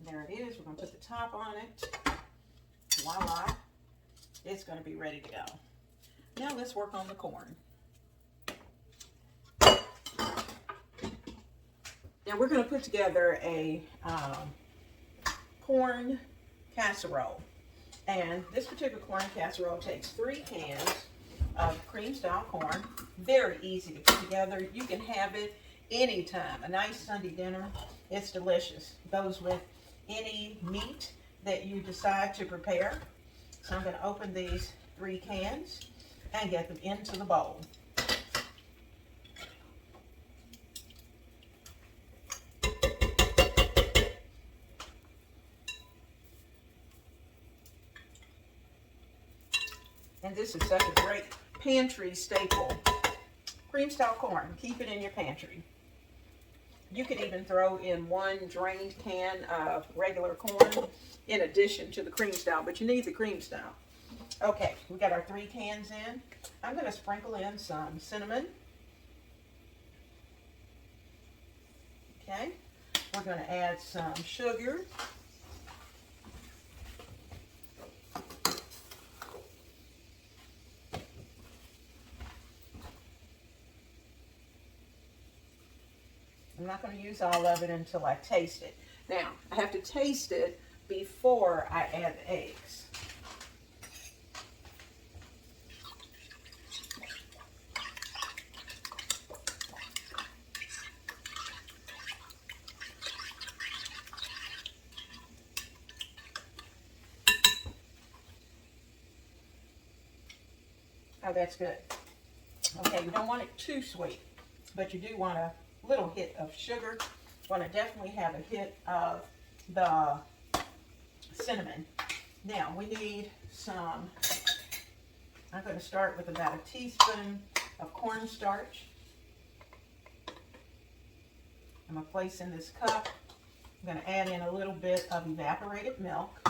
There it is. We're going to put the top on it. Voila. It's going to be ready to go. Now let's work on the corn. Now we're going to put together a corn casserole. And this particular corn casserole takes 3 cans of cream style corn. Very easy to put together. You can have it anytime. A nice Sunday dinner. It's delicious. Goes with any meat that you decide to prepare. So I'm going to open these 3 cans and get them into the bowl. And this is such a great pantry staple. Cream style corn. Keep it in your pantry. You could even throw in 1 drained can of regular corn in addition to the cream style, but you need the cream style. Okay, we got our 3 cans in. I'm going to sprinkle in some cinnamon. Okay, we're going to add some sugar. I'm not going to use all of it until I taste it. Now, I have to taste it before I add the eggs. Oh, that's good. Okay, you don't want it too sweet, but you do want a little hit of sugar. Want to definitely have a hit of the cinnamon. Now we need some, I'm going to start with about a teaspoon of cornstarch. I'm going to place in this cup. I'm going to add in a little bit of evaporated milk.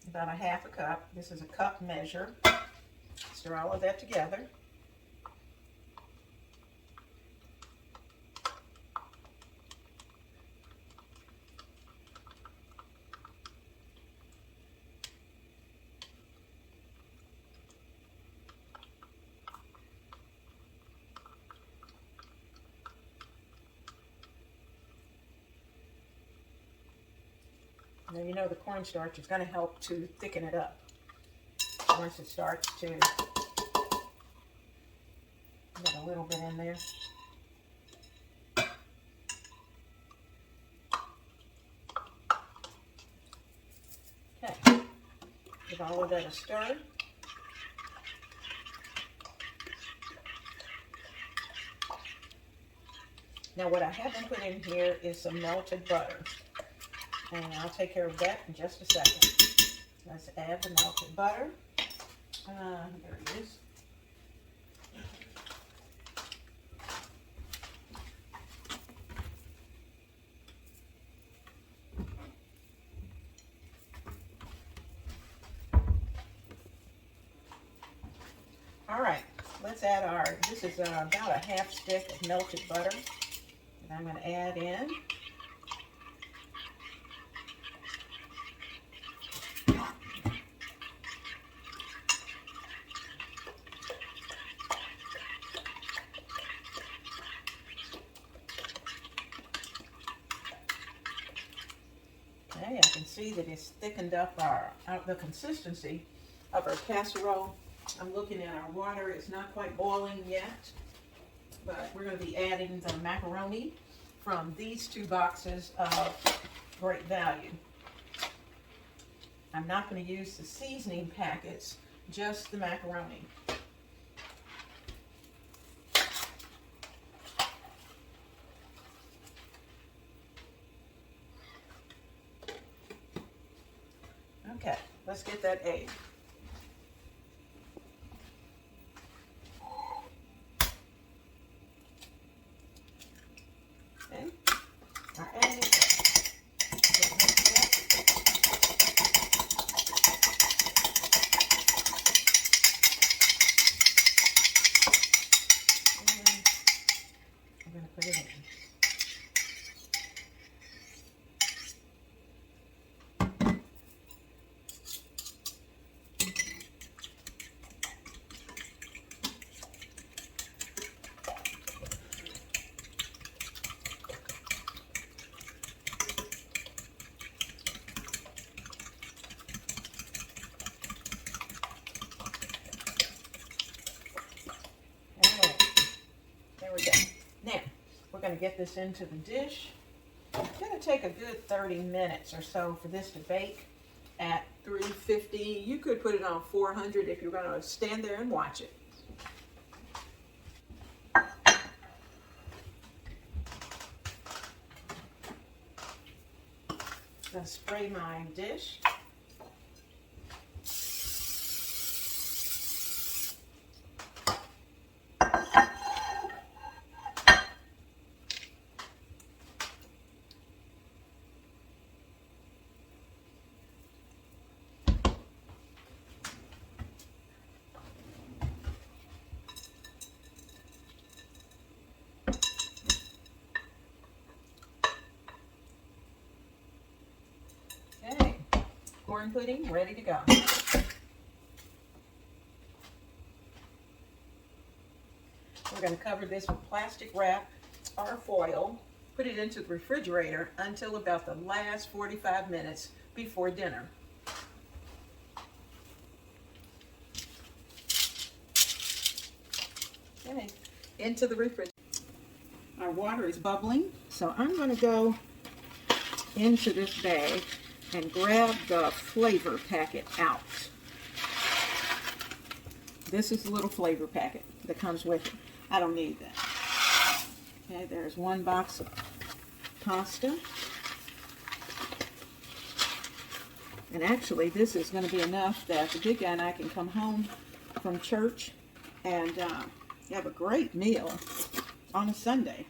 About a 1/2 cup. This is a cup measure. Stir all of that together. Now you know the cornstarch is going to help to thicken it up once it starts to get a little bit in there. Okay, give all of that a stir. Now what I haven't put in here is some melted butter. And I'll take care of that in just a second. Let's add the melted butter. There it is. All right, let's add our, this is about a 1/2 stick of melted butter that I'm going to add in. see that it's thickened up the consistency of our casserole. I'm looking at our water. It's not quite boiling yet, but we're going to be adding the macaroni from these 2 boxes of Great Value. I'm not going to use the seasoning packets, just the macaroni. Okay, let's get that egg. Okay, our egg. I'm going to put it in. Now, we're going to get this into the dish. It's going to take a good 30 minutes or so for this to bake at 350. You could put it on 400 if you're going to stand there and watch it. I'm going to spray my dish. Okay, corn pudding ready to go. We're going to cover this with plastic wrap or foil, put it into the refrigerator until about the last 45 minutes before dinner. Okay, into the refrigerator. Our water is bubbling, so I'm going to go into this bag and grab the flavor packet out. This is the little flavor packet that comes with it. I don't need that. Okay, there's 1 box of pasta. And actually, this is going to be enough that the big guy and I can come home from church and have a great meal on a Sunday.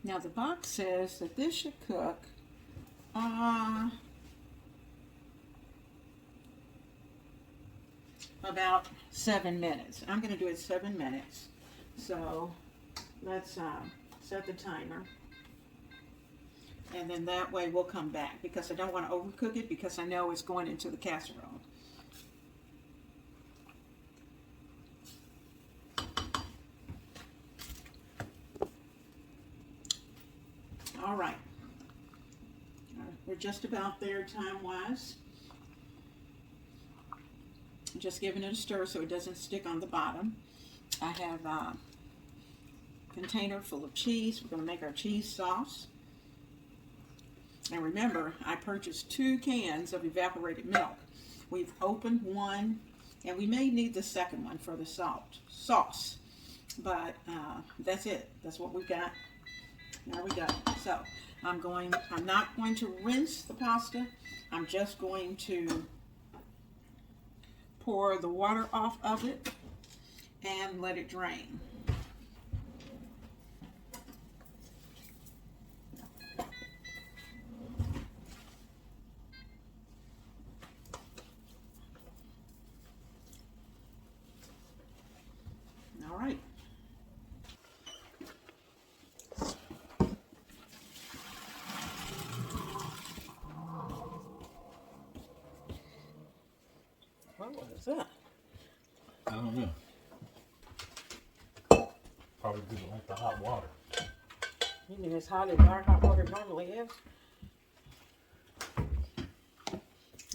Now the box says that this should cook about 7 minutes. I'm going to do it 7 minutes. So let's set the timer. And then that way we'll come back because I don't want to overcook it because I know it's going into the casserole. All right, we're just about there time-wise. Just giving it a stir so it doesn't stick on the bottom. I have a container full of cheese. We're going to make our cheese sauce. And remember, I purchased 2 cans of evaporated milk. We've opened one, and we may need the second one for the sauce. But that's it. That's what we've got. There we go. So I'm not going to rinse the pasta. I'm just going to pour the water off of it and let it drain. What's that? I don't know. Probably didn't like the hot water. You mean as hot as our hot water normally is?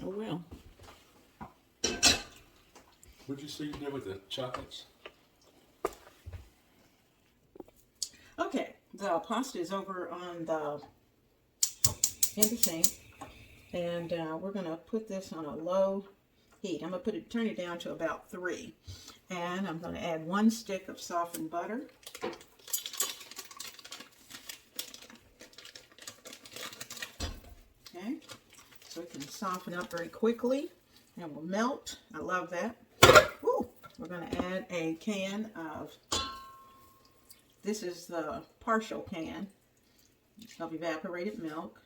Oh well. What'd you say you did with the chocolates? Okay, the pasta is over on the in the sink, and we're gonna put this on a low heat. I'm gonna turn it down to about 3, and I'm gonna add 1 stick of softened butter. Okay, so it can soften up very quickly and will melt. I love that. Ooh, we're gonna add a can of. This is the partial can of evaporated milk.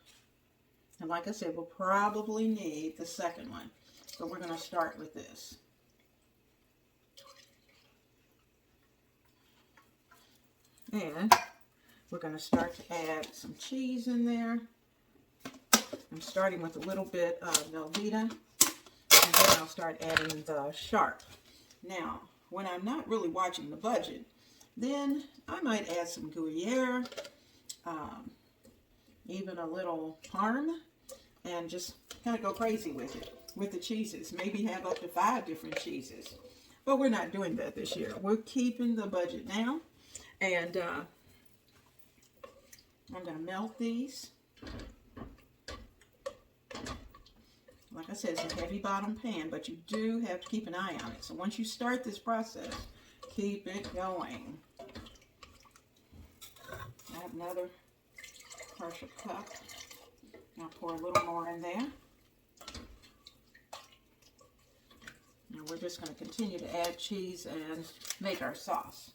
And like I said, we'll probably need the second one. But we're going to start with this. And we're going to start to add some cheese in there. I'm starting with a little bit of Velveeta. And then I'll start adding the sharp. Now, when I'm not really watching the budget, then I might add some Gruyere, even a little Parm, and just kind of go crazy with it, with the cheeses. Maybe have up to 5 different cheeses. But we're not doing that this year. We're keeping the budget now. And I'm going to melt these. Like I said, it's a heavy bottom pan, but you do have to keep an eye on it. So once you start this process, keep it going. Add another partial cup. I'll pour a little more in there. Now we're just going to continue to add cheese and make our sauce.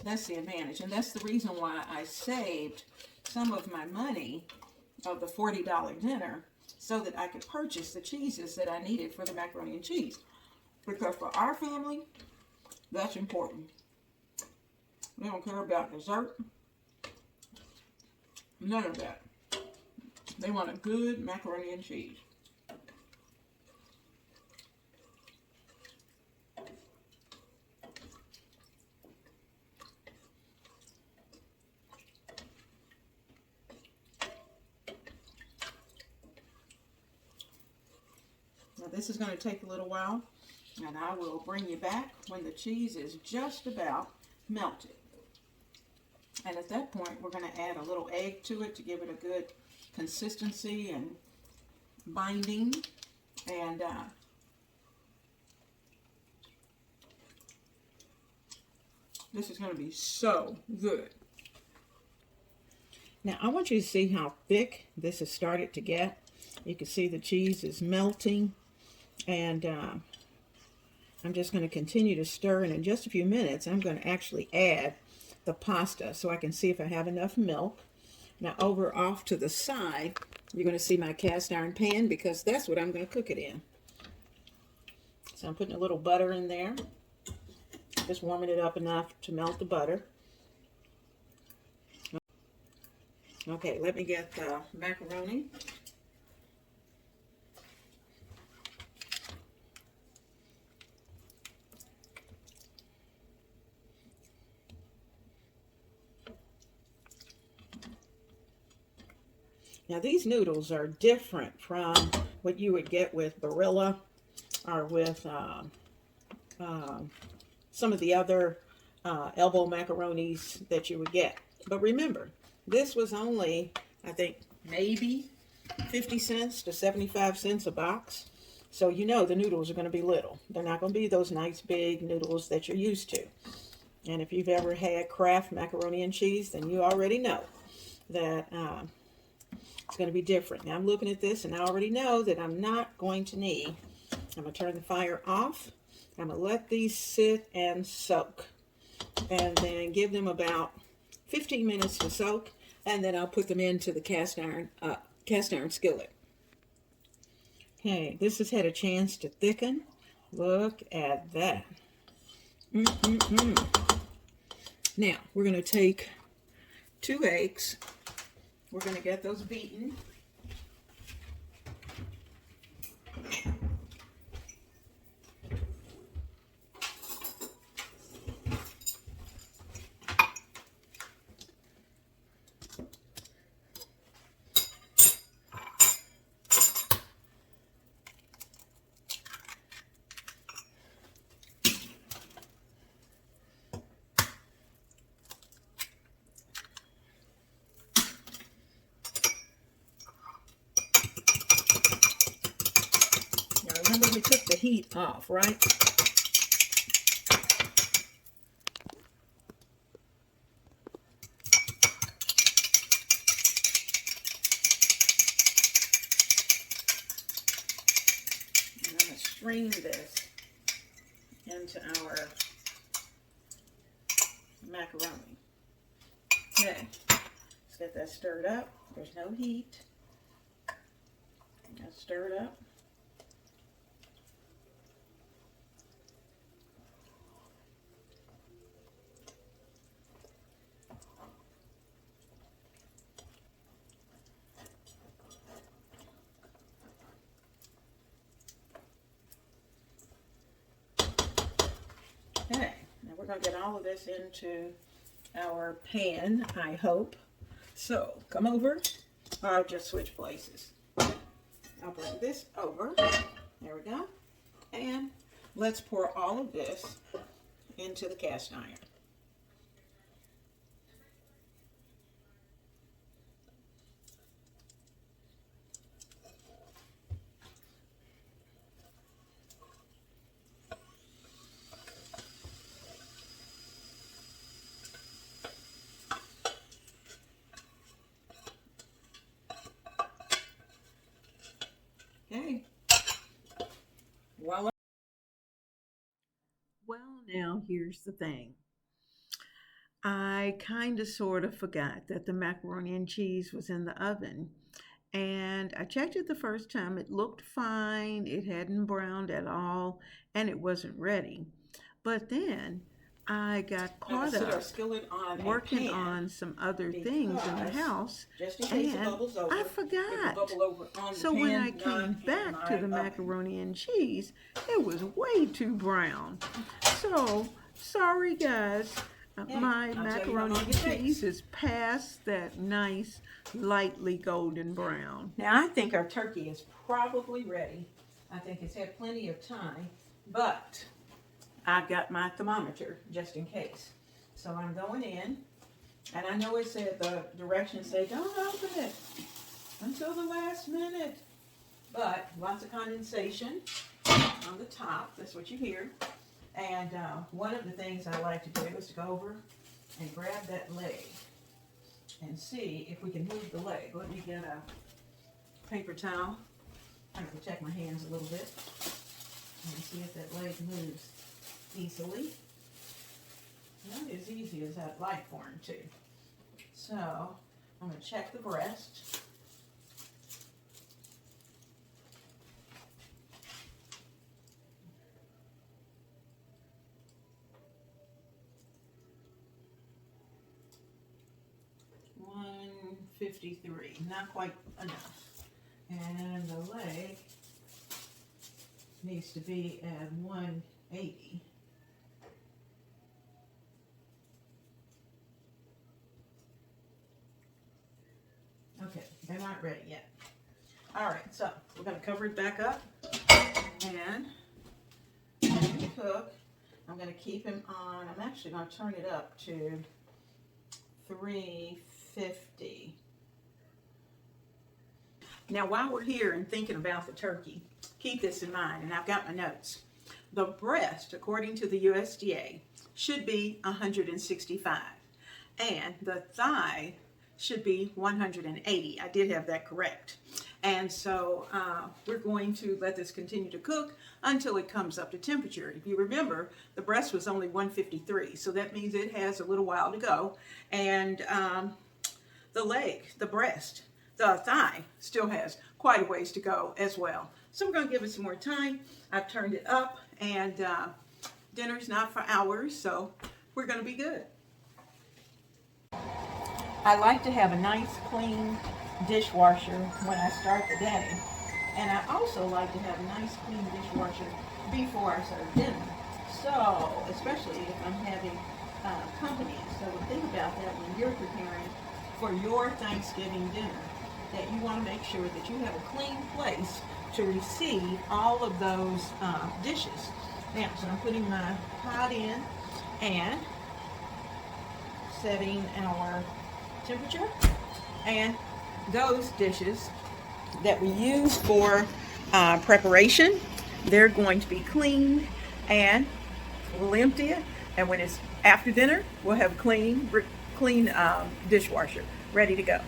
That's the advantage, and that's the reason why I saved some of my money of the $40 dinner so that I could purchase the cheeses that I needed for the macaroni and cheese. Because for our family, that's important. They don't care about dessert. None of that. They want a good macaroni and cheese. Now this is going to take a little while, and I will bring you back when the cheese is just about melted. And at that point, we're going to add a little egg to it to give it a good consistency and binding. And this is going to be so good. Now, I want you to see how thick this has started to get. You can see the cheese is melting. And I'm just going to continue to stir. And in just a few minutes, I'm going to actually add the pasta so I can see if I have enough milk. Now over off to the side, you're going to see my cast iron pan because that's what I'm going to cook it in. So I'm putting a little butter in there, just warming it up enough to melt the butter. Okay, let me get the macaroni. Now these noodles are different from what you would get with Barilla or with some of the other elbow macaronis that you would get. But remember, this was only, I think, maybe 50 cents to 75 cents a box. So you know the noodles are going to be little. They're not going to be those nice big noodles that you're used to. And if you've ever had Kraft macaroni and cheese, then you already know that it's going to be different. Now I'm looking at this and I already know that I'm not going to need. I'm going to turn the fire off. I'm going to let these sit and soak. And then give them about 15 minutes to soak. And then I'll put them into the cast iron skillet. Okay, this has had a chance to thicken. Look at that. Now, we're going to take 2 eggs. We're going to get those beaten. heat off, right? I'm going to stream this into our macaroni. Okay, let's get that stirred up. There's no heat. That's stirred up. Okay, now we're going to get all of this into our pan, I hope. So, come over. I'll just switch places. I'll bring this over. There we go. And let's pour all of this into the cast iron. Okay. Voila. Well, now here's the thing. I kind of sort of forgot that the macaroni and cheese was in the oven. And I checked it the first time. It looked fine. It hadn't browned at all. And it wasn't ready. But then I got caught up working on some other things in the house, and I forgot. So when I came back to the macaroni and cheese, it was way too brown. So, sorry guys, my macaroni and cheese is past that nice, lightly golden brown. Now I think our turkey is probably ready. I think it's had plenty of time, but I've got my thermometer just in case. So I'm going in, and I know it said the directions say don't open it until the last minute, but lots of condensation on the top. That's what you hear. And one of the things I like to do is to go over and grab that leg and see if we can move the leg. Let me get a paper towel. I'm going to protect my hands a little bit and see if that leg moves easily. Not as easy as I'd like for him to. So I'm going to check the breast. $153, not quite enough. And the leg needs to be at 180. Okay, they're not ready yet. All right, so we're going to cover it back up and cook. I'm going to keep him on. I'm actually going to turn it up to 350. Now, while we're here and thinking about the turkey, keep this in mind, and I've got my notes. The breast, according to the USDA, should be 165, and the thigh should be 180. I did have that correct. And so we're going to let this continue to cook until it comes up to temperature. If you remember, the breast was only 153, so that means it has a little while to go. And the leg, the breast, the thigh still has quite a ways to go as well. So we're going to give it some more time. I've turned it up, and dinner's not for hours, so we're going to be good. I like to have a nice clean dishwasher when I start the day, and I also like to have a nice clean dishwasher before I serve dinner. So, especially if I'm having company. So think about that when you're preparing for your Thanksgiving dinner, that you want to make sure that you have a clean place to receive all of those dishes. Now, so I'm putting my pot in and setting our temperature, and those dishes that we use for preparation they're going to be clean, and we'll empty it. And when it's after dinner, we'll have a clean dishwasher ready to go.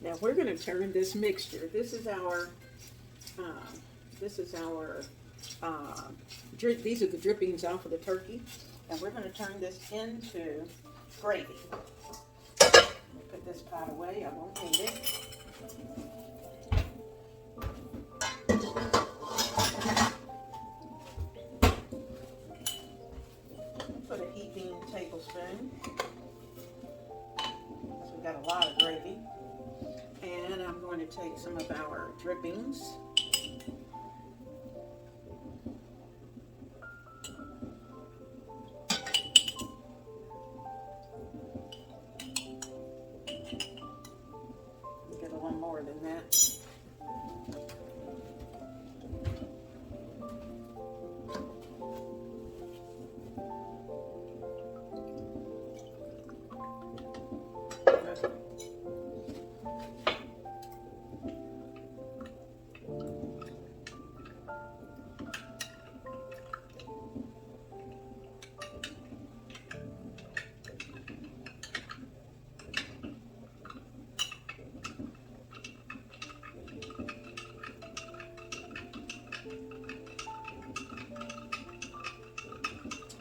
Now we're going to turn this mixture. This is our these are the drippings off of the turkey, and we're going to turn this into gravy. Put this pot away. I won't need it. Put a heaping tablespoon. So we got a lot of gravy. And I'm going to take some of our drippings. Get a little more than that.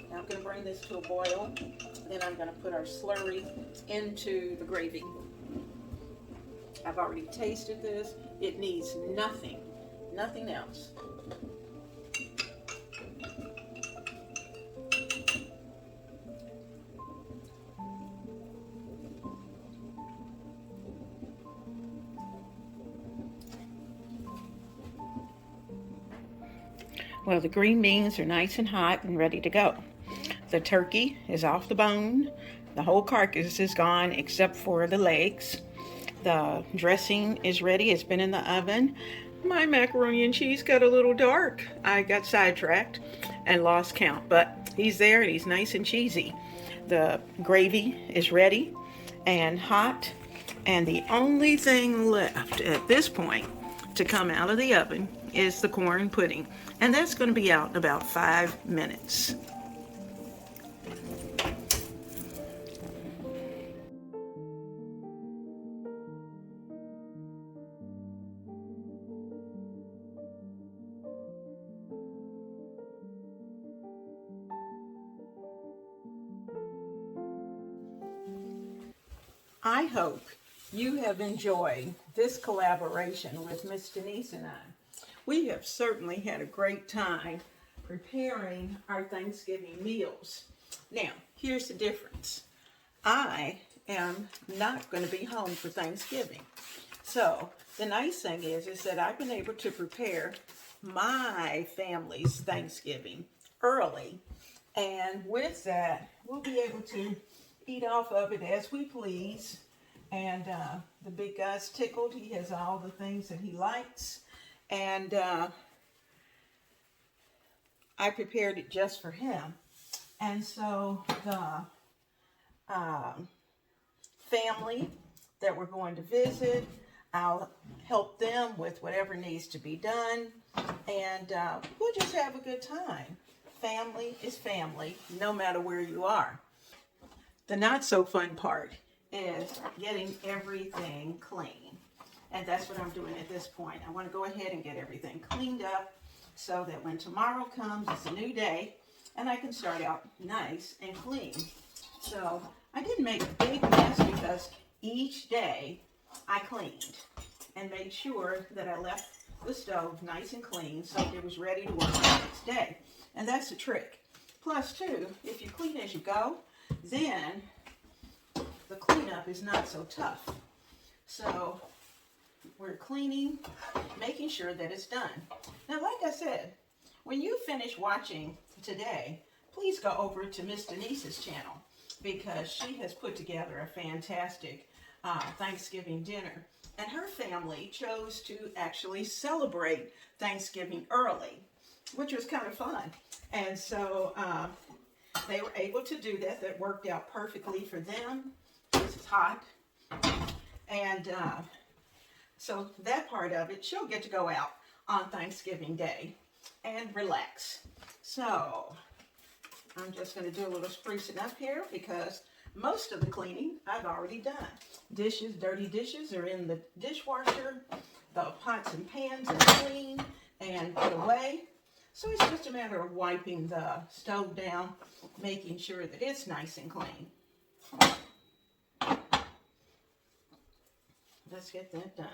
Now I'm going to bring this to a boil. Then I'm going to put our slurry into the gravy. I've already tasted this. It needs nothing else. Well, the green beans are nice and hot and ready to go. The turkey is off the bone. The whole carcass is gone except for the legs. The dressing is ready. It's been in the oven. My macaroni and cheese got a little dark. I got sidetracked and lost count, but he's there and he's nice and cheesy. The gravy is ready and hot, and the only thing left at this point to come out of the oven is the corn pudding, and that's going to be out in about 5 minutes. I hope you have enjoyed this collaboration with Miss Denise and I. We have certainly had a great time preparing our Thanksgiving meals. Now, here's the difference. I am not going to be home for Thanksgiving. So the nice thing is that I've been able to prepare my family's Thanksgiving early. And with that, we'll be able to eat off of it as we please. And the big guy's tickled. He has all the things that he likes. And I prepared it just for him. And so the family that we're going to visit, I'll help them with whatever needs to be done. And we'll just have a good time. Family is family, no matter where you are. The not so fun part is getting everything clean. And that's what I'm doing at this point. I want to go ahead and get everything cleaned up. so that when tomorrow comes, it's a new day, and I can start out nice and clean. So I didn't make a big mess because each day I cleaned and made sure that I left the stove nice and clean so it was ready to work the next day. And that's the trick. Plus, too, if you clean as you go, then the cleanup is not so tough. So we're cleaning, making sure that it's done. Now, like I said, when you finish watching today, please go over to Miss Denise's channel because she has put together a fantastic Thanksgiving dinner. And her family chose to actually celebrate Thanksgiving early, which was kind of fun. And so they were able to do that. That worked out perfectly for them. This is hot. And so that part of it, she'll get to go out on Thanksgiving Day and relax. So I'm just going to do a little sprucing up here because most of the cleaning I've already done. Dishes, dirty dishes are in the dishwasher. The pots and pans are clean and put away. So it's just a matter of wiping the stove down, making sure that it's nice and clean. Let's get that done.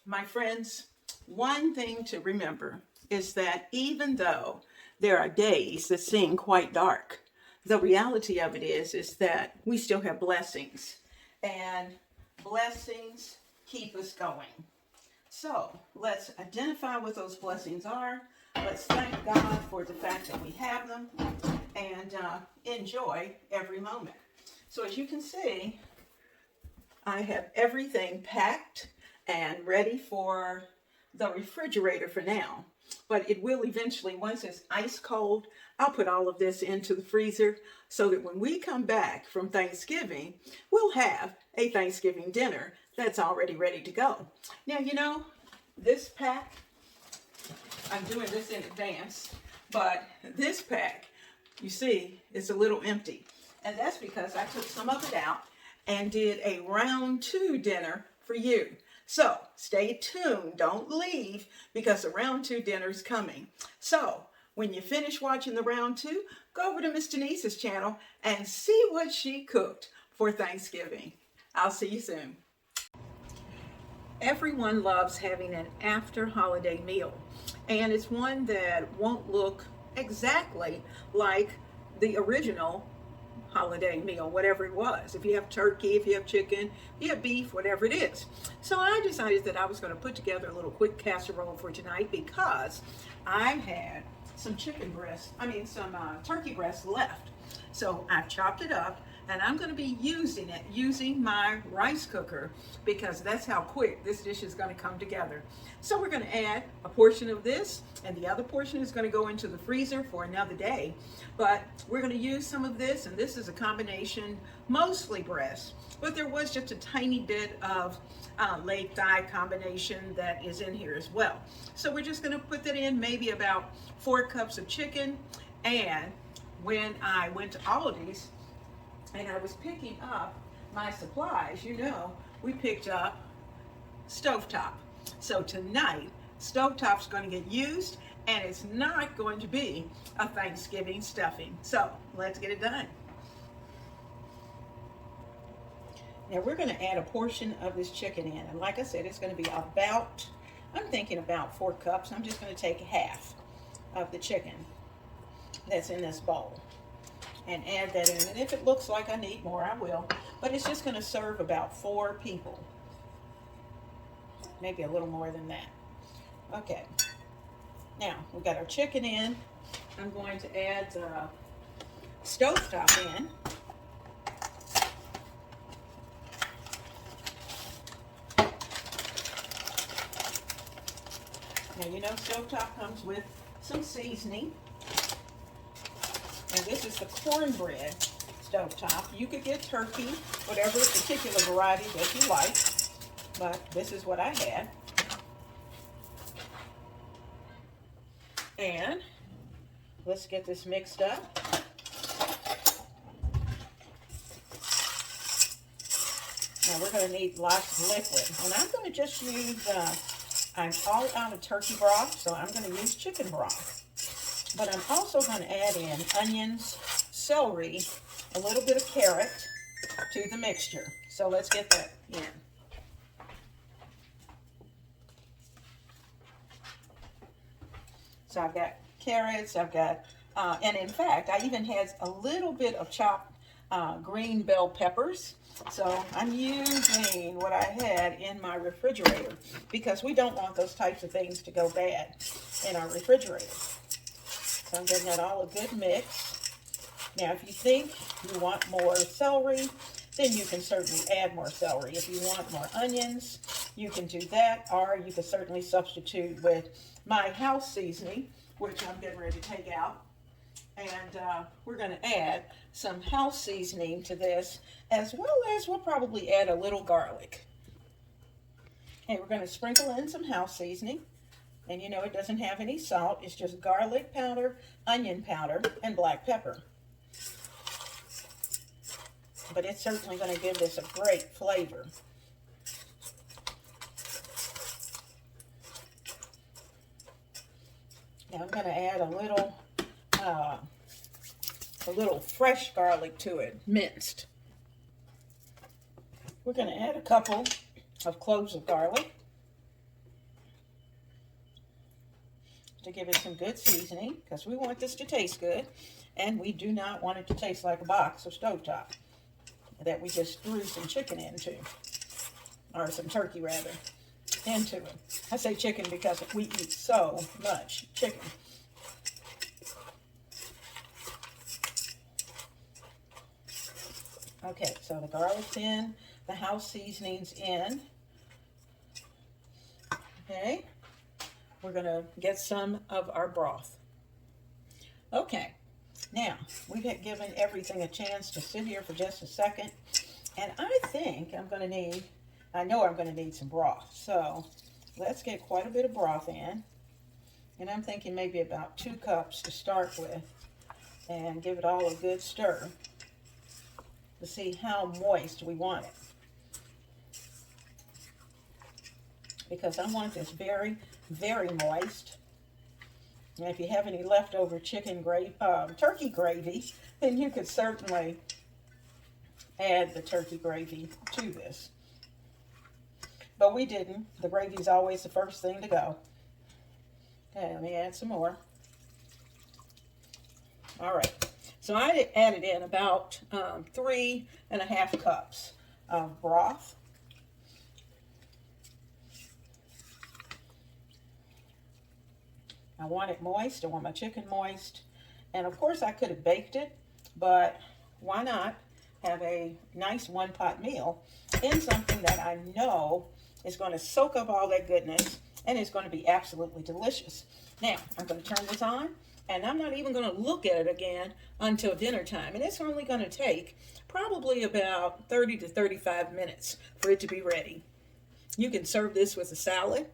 My friends, one thing to remember is that even though there are days that seem quite dark, the reality of it is that we still have blessings, and blessings keep us going. So let's identify what those blessings are. Let's thank God for the fact that we have them and enjoy every moment. So as you can see, I have everything packed and ready for the refrigerator for now. But it will eventually, once it's ice cold, I'll put all of this into the freezer so that when we come back from Thanksgiving, we'll have a Thanksgiving dinner that's already ready to go. Now, you know, this pack, I'm doing this in advance, but this pack, you see, is a little empty. And that's because I took some of it out and did a round 2 dinner for you. So stay tuned, don't leave, because the round 2 dinner is coming. So when you finish watching the round 2, go over to Miss Denise's channel and see what she cooked for Thanksgiving. I'll see you soon. Everyone loves having an after holiday meal, and it's one that won't look exactly like the original holiday meal, whatever it was. If you have turkey, if you have chicken, if you have beef, whatever it is. So I decided that I was going to put together a little quick casserole for tonight because I had some turkey breast left. So I've chopped it up and I'm going to be using my rice cooker because that's how quick this dish is going to come together. So we're going to add a portion of this and the other portion is going to go into the freezer for another day. But we're going to use some of this, and this is a combination, mostly breast, but there was just a tiny bit of leg thigh combination that is in here as well. So we're just going to put that in, maybe about 4 cups of chicken. And when I went to Aldi's and I was picking up my supplies, you know, we picked up stovetop. So tonight, stovetop's going to get used, and it's not going to be a Thanksgiving stuffing. So let's get it done. Now we're going to add a portion of this chicken in. And like I said, it's going to be about, I'm thinking about 4 cups. I'm just going to take half of the chicken that's in this bowl and add that in. And if it looks like I need more, I will. But it's just going to serve about 4 people. Maybe a little more than that. Okay. Now, we've got our chicken in. I'm going to add the stovetop in. Now, you know stovetop comes with some seasoning. And this is the cornbread stovetop. You could get turkey, whatever particular variety that you like. But this is what I had. And let's get this mixed up. Now we're going to need lots of liquid. And I'm going to just use, I'm all out of turkey broth, so I'm going to use chicken broth. But I'm also going to add in onions, celery, a little bit of carrot to the mixture. So let's get that in. So I've got carrots, I've got, and in fact, I even had a little bit of chopped green bell peppers. So I'm using what I had in my refrigerator because we don't want those types of things to go bad in our refrigerator. So I'm getting that all a good mix. Now, if you think you want more celery, then you can certainly add more celery. If you want more onions, you can do that, or you can certainly substitute with my house seasoning, which I'm getting ready to take out. And we're going to add some house seasoning to this, as well as we'll probably add a little garlic. Okay, we're going to sprinkle in some house seasoning. And you know it doesn't have any salt. It's just garlic powder, onion powder, and black pepper. But it's certainly going to give this a great flavor. Now I'm going to add a little fresh garlic to it, minced. We're going to add a couple of cloves of garlic to give it some good seasoning, because we want this to taste good, and we do not want it to taste like a box of stovetop that we just threw some chicken into, or some turkey rather, into it. I say chicken because we eat so much chicken. Okay, so the garlic's in, the house seasoning's in. Okay, we're going to get some of our broth. Okay, now we've given everything a chance to sit here for just a second, and I think I know I'm going to need some broth. So let's get quite a bit of broth in, and I'm thinking maybe about 2 cups to start with, and give it all a good stir to see how moist we want it. Because I want this very, very moist. And if you have any leftover turkey gravy, then you could certainly add the turkey gravy to this. But we didn't. The gravy is always the first thing to go. Okay, let me add some more. All right. So I added in about 3.5 cups of broth. I want it moist. I want my chicken moist. And of course I could have baked it, but why not have a nice one-pot meal in something that I know is going to soak up all that goodness and is going to be absolutely delicious. Now, I'm going to turn this on, and I'm not even going to look at it again until dinner time. And it's only going to take probably about 30 to 35 minutes for it to be ready. You can serve this with a salad,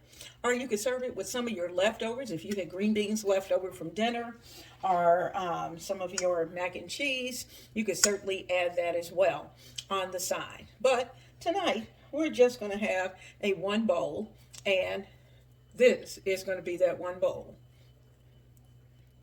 or you can serve it with some of your leftovers. If you had green beans left over from dinner, or some of your mac and cheese, you could certainly add that as well on the side. But tonight, we're just going to have a one bowl, and this is going to be that one bowl.